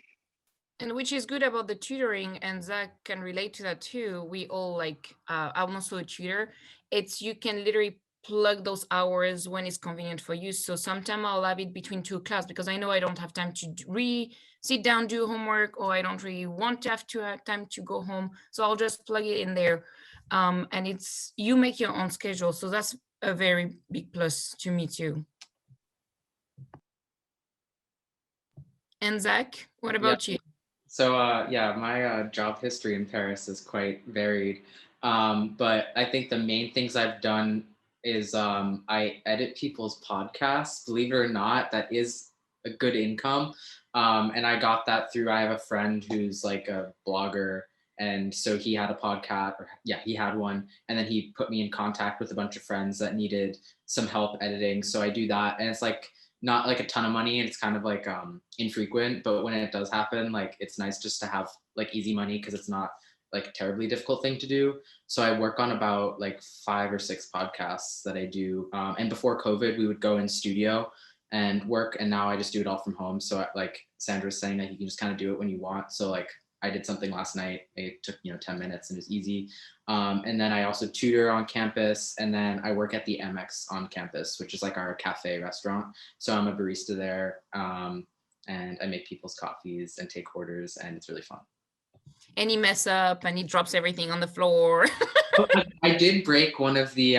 And which is good about the tutoring, and Zach can relate to that too. We all like, I'm also a tutor. It's, you can literally plug those hours when it's convenient for you. So sometimes I'll have it between 2 classes because I know I don't have time to sit down, do homework, or I don't really want to have time to go home. So I'll just plug it in there. And it's, you make your own schedule. So that's a very big plus to me too. And Zach, what about you? So yeah, my job history in Paris is quite varied. But I think the main things I've done is I edit people's podcasts. Believe it or not, that is a good income. And I got that through, I have a friend who's like a blogger. And so he had a podcast, or yeah, he had one. And then he put me in contact with a bunch of friends that needed some help editing. So I do that. And it's like, not like a ton of money, and it's kind of like infrequent, but when it does happen, like it's nice just to have like easy money because it's not like a terribly difficult thing to do. So I work on about like 5 or 6 podcasts that I do. And before COVID, we would go in studio and work, and now I just do it all from home. So like Sandra's saying that you can just kind of do it when you want. So like I did something last night. It took 10 minutes and it was easy. And then I also tutor on campus, and then I work at the MX on campus, which is like our cafe restaurant. So I'm a barista there, and I make people's coffees and take orders, and it's really fun. And he mess up and he drops everything on the floor. I did break one of the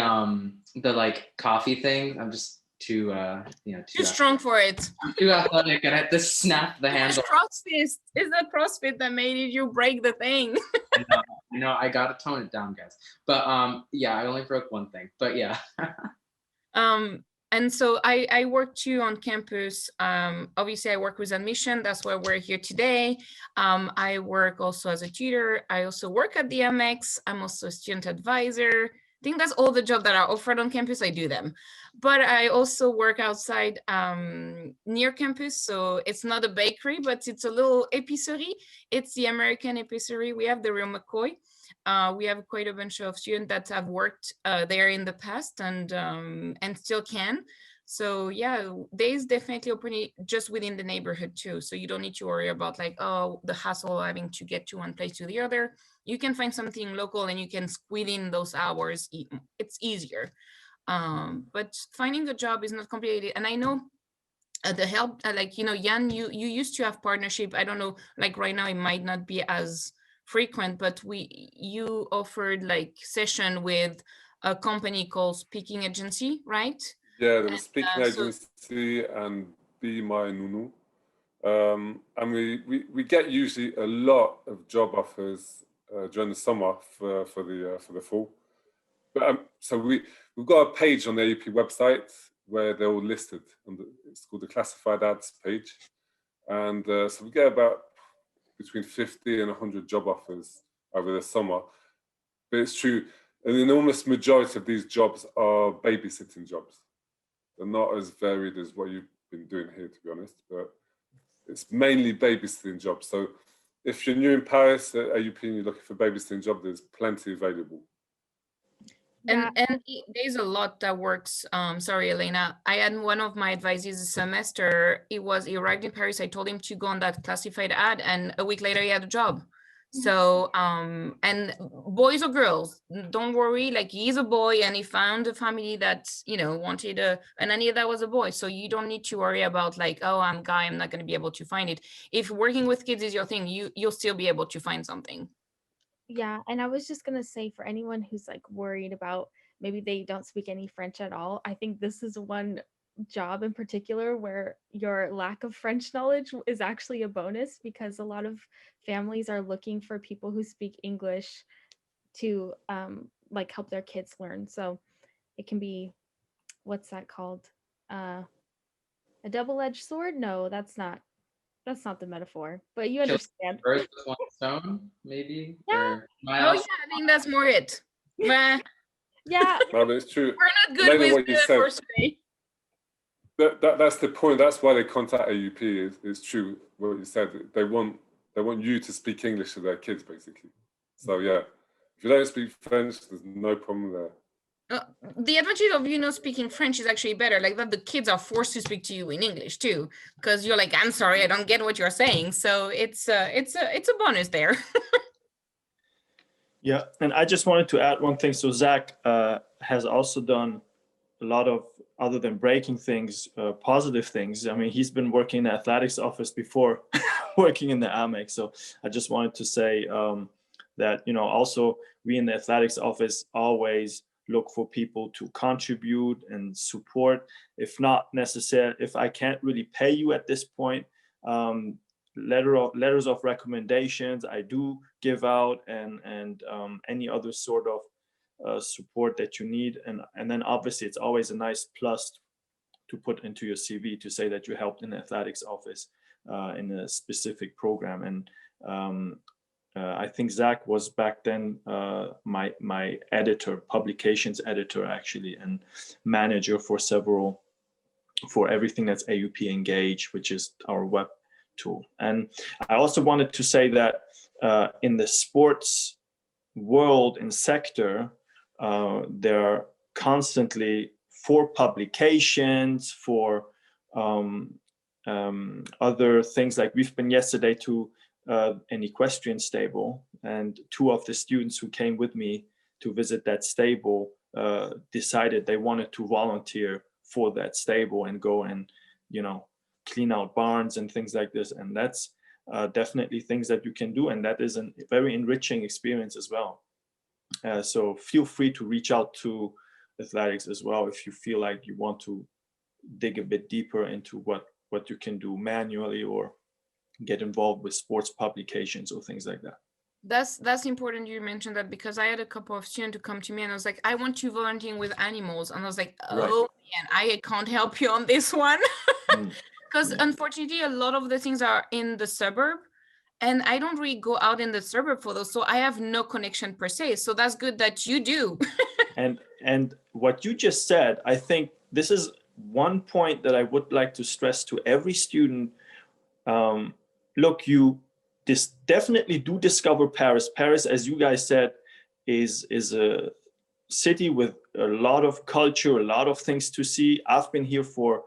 like coffee thing. I'm just too too strong for it. I'm too athletic, and I had to snap the handle. It's the CrossFit that made you break the thing. I know, I gotta tone it down, guys. But yeah, I only broke one thing, but yeah. And so I work too on campus. Obviously I work with admission, that's why we're here today. I work also as a tutor. I also work at the MX. I'm also a student advisor. I think that's all the jobs that are offered on campus, I do them. But I also work outside near campus. So it's not a bakery, but it's a little épicerie. It's the American épicerie. We have the Real McCoy. We have quite a bunch of students that have worked there in the past and still can. So yeah, there's definitely opportunity just within the neighborhood too. So you don't need to worry about like, oh, the hassle of having to get to one place to the other. You can find something local and you can squeeze in those hours. It's easier. But finding a job is not complicated. And I know the help, like, Yann, you used to have partnership. I don't know, like right now it might not be as frequent, but you offered like session with a company called Speaking Agency, right? Yeah, there was Speaking So Agency and Be My Nunu. And we get usually a lot of job offers during the summer for the fall. But so we've got a page on the AUP website where they're all listed, and it's called the classified ads page. And so we get about between 50 and 100 job offers over the summer. But it's true, an enormous majority of these jobs are babysitting jobs. They're not as varied as what you've been doing here, to be honest, but it's mainly babysitting jobs. So if you're new in Paris at AUP and you're looking for babysitting job, there's plenty available. Yeah. And there's a lot that works. Sorry, Alayna. I had one of my advisees this semester. He arrived in Paris. I told him to go on that classified ad, and a week later he had a job. So, and boys or girls, don't worry. Like, he's a boy, and he found a family that wanted a, and I knew that was a boy. So you don't need to worry about like, oh, I'm a guy, I'm not going to be able to find it. If working with kids is your thing, you'll still be able to find something. Yeah, and I was just gonna say, for anyone who's like worried about maybe they don't speak any French at all, I think this is one job in particular where your lack of French knowledge is actually a bonus, because a lot of families are looking for people who speak English to like help their kids learn. So it can be, what's that called? A double-edged sword? No, that's not the metaphor, but you understand. Birds with one stone, maybe? Yeah. Or Oh yeah, I think that's more it. Meh. Yeah. No, but it's true. We're not good with the first day. That's the point. That's why they contact AUP. It's true what you said. They want you to speak English to their kids, basically. So yeah, if you don't speak French, there's no problem there. The advantage of not speaking French is actually better, like that the kids are forced to speak to you in English too, because you're like, I'm sorry, I don't get what you're saying. So it's a bonus there. Yeah, and I just wanted to add one thing. So Zach has also done a lot of, other than breaking things, positive things. I mean, he's been working in the athletics office before working in the Amex. So I just wanted to say that, also we in the athletics office always look for people to contribute and support. If not necessary, if I can't really pay you at this point, letters of recommendations I do give out, and any other sort of support that you need, and then obviously it's always a nice plus to put into your CV to say that you helped in the athletics office in a specific program. And I think Zach was back then my editor, publications editor actually, and manager for everything that's AUP Engage, which is our web tool. And I also wanted to say that in the sports world and sector, there are constantly for publications, for other things. Like we've been yesterday to an equestrian stable, and two of the students who came with me to visit that stable decided they wanted to volunteer for that stable and go and clean out barns and things like this. And that's definitely things that you can do, and that is a very enriching experience as well. So feel free to reach out to athletics as well if you feel like you want to dig a bit deeper into what you can do manually, or get involved with sports publications or things like that. That's important you mentioned that, because I had a couple of students who come to me and I was like, I want you volunteering with animals, and I was like, oh man, I can't help you on this one. Because unfortunately a lot of the things are in the suburb, and I don't really go out in the suburb for those, so I have no connection per se. So that's good that you do. and what you just said, I think this is one point that I would like to stress to every student. Look, you definitely do discover Paris. Paris, as you guys said, is a city with a lot of culture, a lot of things to see. I've been here for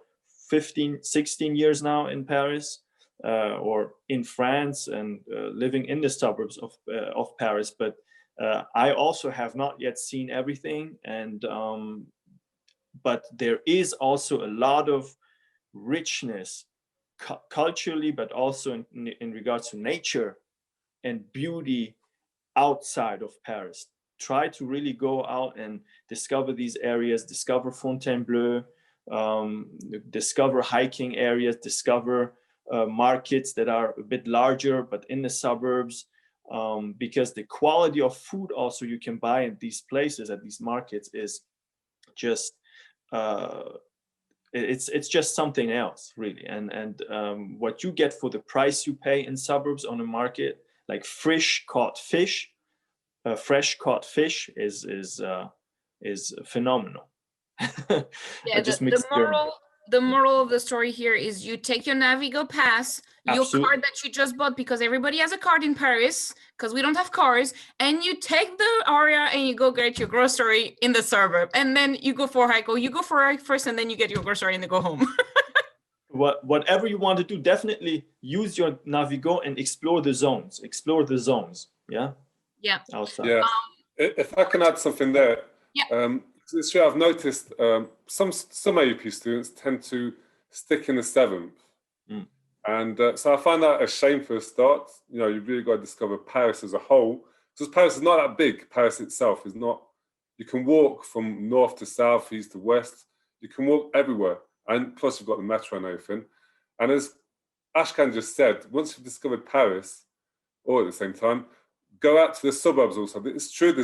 15, 16 years now in Paris, or in France, and living in the suburbs of Paris. But I also have not yet seen everything, and but there is also a lot of richness culturally, but also in regards to nature and beauty outside of Paris. Try to really go out and discover these areas, discover Fontainebleau, discover hiking areas, discover markets that are a bit larger, but in the suburbs, because the quality of food also you can buy in these places, at these markets, is just, it's just something else, really. And what you get for the price you pay in suburbs on a market, like fresh caught fish, is phenomenal. Yeah, the moral of the story here is you take your Navigo pass, your card that you just bought, because everybody has a card in Paris, because we don't have cars, and you take the area and you go get your grocery in the suburb, and then you go for a hike, or you go for a hike first and then you get your grocery and then go home. Whatever you want to do, definitely use your Navigo and explore the zones. Yeah. Outside. Yeah. If I can add something there. Yeah. It's true, I've noticed some AUP students tend to stick in the 7th. And so I find that a shame for a start. You know, you've really got to discover Paris as a whole. Because Paris is not that big. Paris itself is not. You can walk from north to south, east to west. You can walk everywhere. And plus you've got the metro and everything. And as Ashkan just said, once you've discovered Paris, all at the same time, go out to the suburbs also. It's true,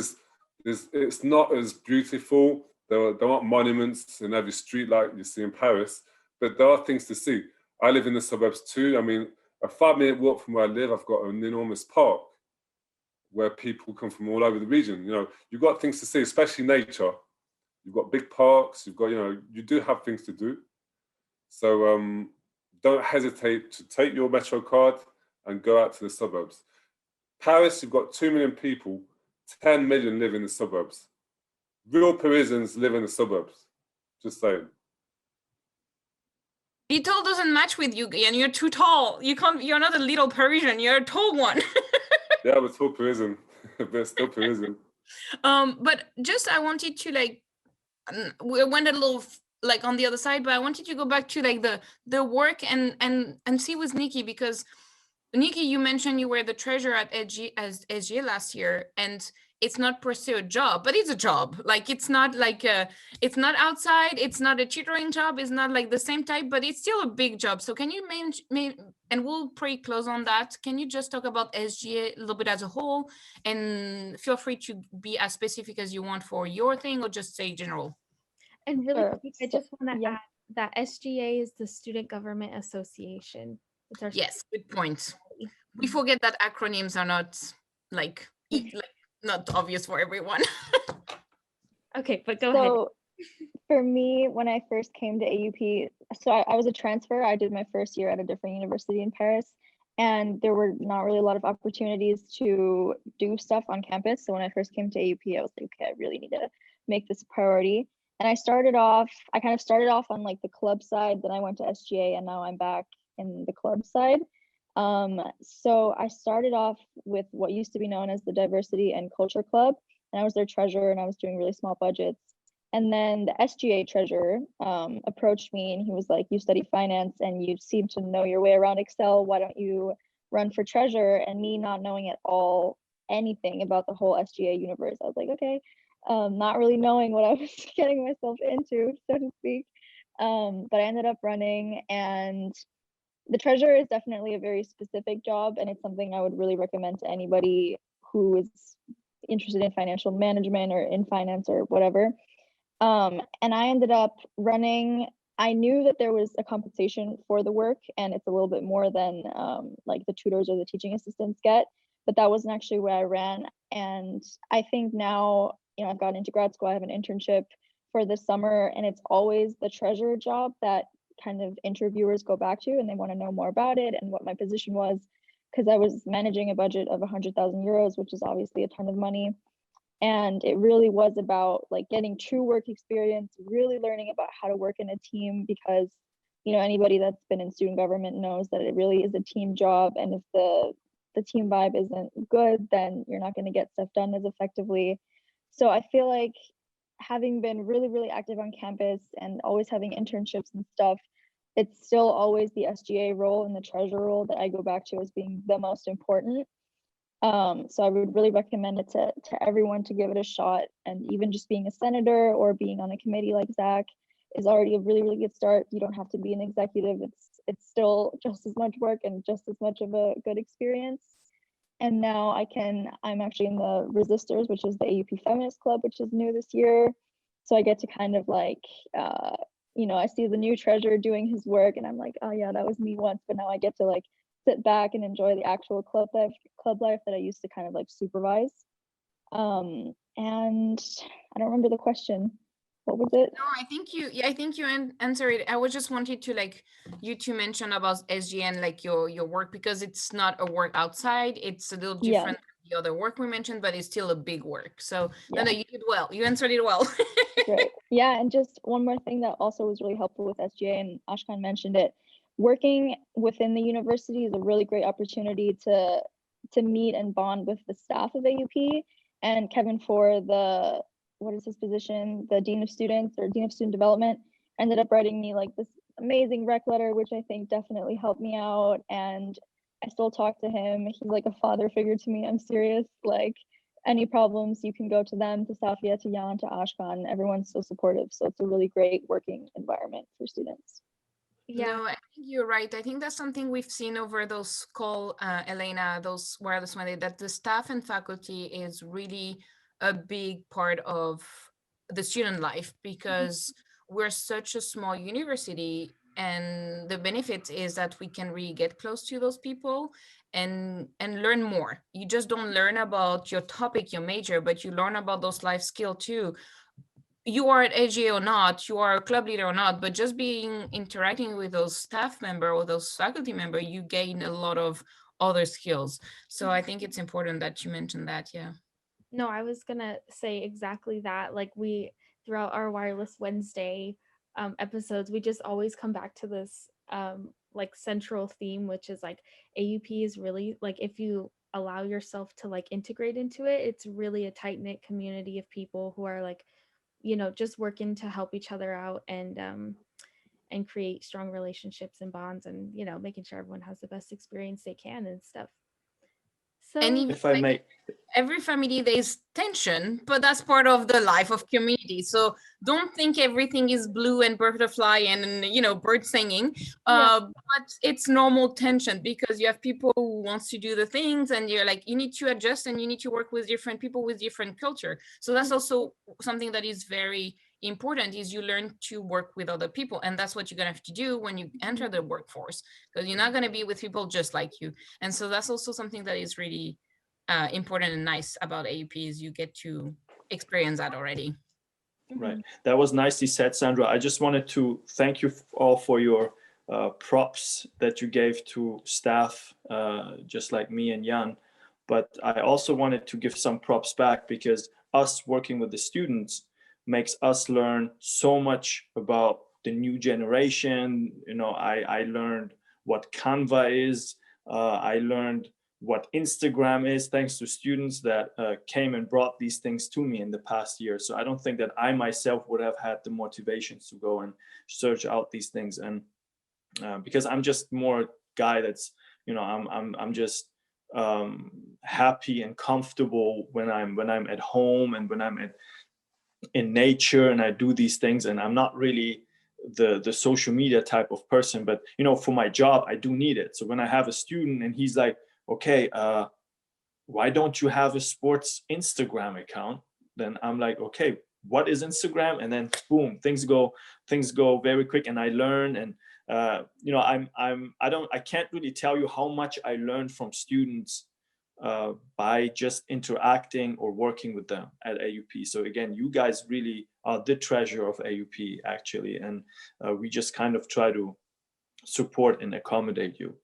it's not as beautiful. There aren't monuments in every street like you see in Paris, but there are things to see. I live in the suburbs too. I mean, a 5-minute walk from where I live, I've got an enormous park where people come from all over the region. You know, you've got things to see, especially nature. You've got big parks, you've got, you know, you do have things to do. So don't hesitate to take your Metro card and go out to the suburbs. Paris, you've got 2 million people, 10 million live in the suburbs. Real Parisians live in the suburbs. Just saying. Little doesn't match with you, and you're too tall. You're not a little Parisian, you're a tall one. Yeah, but tall Parisian, but still Parisian. But just, I wanted to, like, we went a little like on the other side, but I wanted to go back to like the work and see with Nikki, because Nikki, you mentioned you were the treasurer at SGA last year, and it's not per se a job, but it's a job. Like, it's not like it's not outside, it's not a tutoring job, it's not like the same type, but it's still a big job. So can you and we'll pretty close on that. Can you just talk about SGA a little bit as a whole, and feel free to be as specific as you want for your thing, or just say general. And really quick, I just want to add that SGA is the Student Government Association. Yes, good point. We forget that acronyms are not like not obvious for everyone. Okay, but go ahead. For me, when I first came to AUP, so I was a transfer. I did my first year at a different university in Paris, and there were not really a lot of opportunities to do stuff on campus. So when I first came to AUP, I was like, okay, I really need to make this a priority. And I kind of started off on like the club side, then I went to SGA, and now I'm back in the club side. So I started off with what used to be known as the Diversity and Culture Club, and I was their treasurer, and I was doing really small budgets. And then the SGA treasurer approached me, and he was like, you study finance and you seem to know your way around Excel. Why don't you run for treasurer? And me not knowing at all anything about the whole SGA universe, I was like, okay, not really knowing what I was getting myself into, so to speak. But I ended up running, and the treasurer is definitely a very specific job, and it's something I would really recommend to anybody who is interested in financial management or in finance or whatever. And I ended up running. I knew that there was a compensation for the work, and it's a little bit more than like the tutors or the teaching assistants get, but that wasn't actually where I ran. And I think now, you know, I've gotten into grad school, I have an internship for the summer, and it's always the treasurer job that kind of interviewers go back to, and they want to know more about it and what my position was, because I was managing a budget of 100,000 euros, which is obviously a ton of money. And it really was about like getting true work experience, really learning about how to work in a team, because anybody that's been in student government knows that it really is a team job. And if the team vibe isn't good, then you're not going to get stuff done as effectively. So I feel like having been really, really active on campus and always having internships and stuff, it's still always the SGA role and the treasurer role that I go back to as being the most important. So I would really recommend it to everyone to give it a shot. And even just being a senator or being on a committee like Zach is already a really, really good start. You don't have to be an executive. It's still just as much work and just as much of a good experience. And now I'm actually in the Resistors, which is the AUP Feminist Club, which is new this year. So I get to kind of like, I see the new treasurer doing his work and I'm like, oh yeah, that was me once, but now I get to like sit back and enjoy the actual club life that I used to kind of like supervise. And I don't remember the question. What was it? No, I think you answered it. I was just wanted to like you to mention about SGN, like your work, because it's not a work outside. It's a little different than the other work we mentioned, but it's still a big work. So no, you did well. You answered it well. Great. Yeah, and just one more thing that also was really helpful with SGA, and Ashkan mentioned it. Working within the university is a really great opportunity to meet and bond with the staff of AUP. And Kevin, for what is his position, the Dean of Students or Dean of Student Development, ended up writing me like this amazing rec letter, which I think definitely helped me out. And I still talk to him. He's like a father figure to me. I'm serious. Like any problems, you can go to them, to Safia, to Yann, to Ashkan. Everyone's so supportive. So it's a really great working environment for students. Yeah, no, I think you're right. I think that's something we've seen over those Alayna, those wireless Monday, that the staff and faculty is really a big part of the student life, because we're such a small university, and the benefit is that we can really get close to those people and learn more. You just don't learn about your topic, your major, but you learn about those life skills too. You are at AGA or not, you are a club leader or not, but just interacting with those staff member or those faculty member, you gain a lot of other skills. So I think it's important that you mentioned that. Yeah. No, I was gonna say exactly that. Like throughout our Wireless Wednesday episodes, we just always come back to this like central theme, which is like AUP is really like, if you allow yourself to like integrate into it, it's really a tight-knit community of people who are like, just working to help each other out and create strong relationships and bonds, and making sure everyone has the best experience they can and stuff. So and even, if I may, every family there's tension, but that's part of the life of community. So don't think everything is blue and butterfly and bird singing. But it's normal tension, because you have people who wants to do the things, and you're like, you need to adjust and you need to work with different people with different culture. So that's also something that is very important, is you learn to work with other people, and that's what you're gonna have to do when you enter the workforce, because you're not going to be with people just like you. And so that's also something that is really important and nice about AUP, is you get to experience that already. Right, that was nicely said, Sandra. I just wanted to thank you all for your props that you gave to staff, just like me and Yann. But I also wanted to give some props back, because us working with the students makes us learn so much about the new generation. I learned what Canva is. I learned what Instagram is, thanks to students that came and brought these things to me in the past year. So I don't think that I myself would have had the motivations to go and search out these things. And because I'm just more a guy that's, I'm just happy and comfortable when I'm at home and when I'm in nature and I do these things. And I'm not really the social media type of person, but for my job I do need it. So when I have a student and he's like, okay, why don't you have a sports Instagram account? Then I'm like, okay, what is Instagram? And then boom, things go very quick, and I learn. And I can't really tell you how much I learned from students by just interacting or working with them at AUP. So again, you guys really are the treasure of AUP, actually, and we just kind of try to support and accommodate you.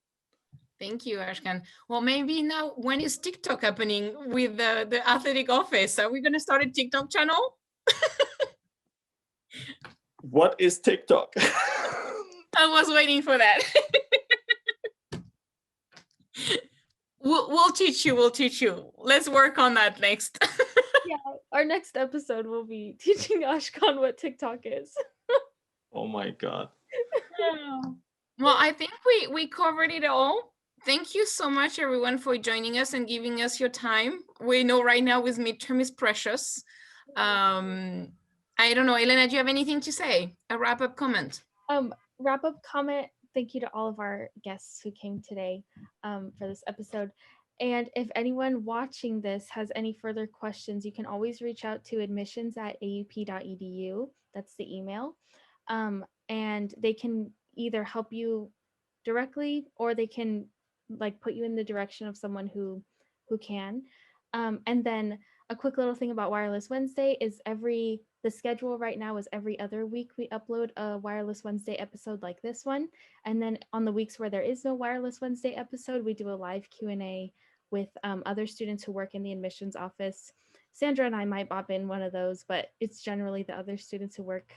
Thank you, Ashkan. Well, maybe now, when is TikTok happening with the athletic office? Are we going to start a TikTok channel? What is TikTok? I was waiting for that. We'll teach you. We'll teach you. Let's work on that next. Yeah, our next episode will be teaching Ashkan what TikTok is. Oh my God. Well, I think we covered it all. Thank you so much, everyone, for joining us and giving us your time. We know right now with midterm is precious. I don't know, Alayna, do you have anything to say? A wrap-up comment? Wrap-up comment. Thank you to all of our guests who came today for this episode. And if anyone watching this has any further questions, you can always reach out to admissions@aup.edu. That's the email. And they can either help you directly or they can like put you in the direction of someone who can. And then a quick little thing about Wireless Wednesday is the schedule right now is every other week we upload a Wireless Wednesday episode like this one. And then on the weeks where there is no Wireless Wednesday episode, we do a live Q&A with other students who work in the admissions office. Sandra and I might pop in one of those, but it's generally the other students who work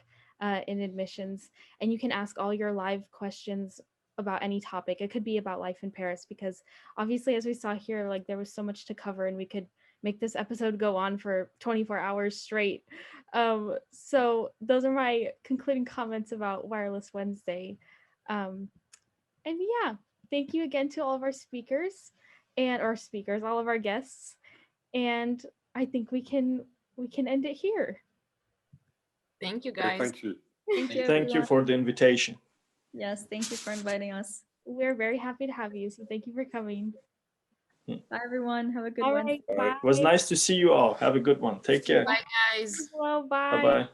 in admissions. And you can ask all your live questions about any topic. It could be about life in Paris, because obviously, as we saw here, like there was so much to cover and we could make this episode go on for 24 hours straight. So those are my concluding comments about Wireless Wednesday. And yeah, thank you again to all of our speakers and all of our guests. And I think we can end it here. Thank you, Okay, guys. thank you. Thank you. Thank you everyone. for the invitation. Yes, thank you for inviting us. We're very happy to have you. So thank you for coming. Bye, everyone. Have a good All one. right, All bye. right. It was nice to see you all. Have a good one. Take care. Bye, guys. Well, bye. Bye-bye.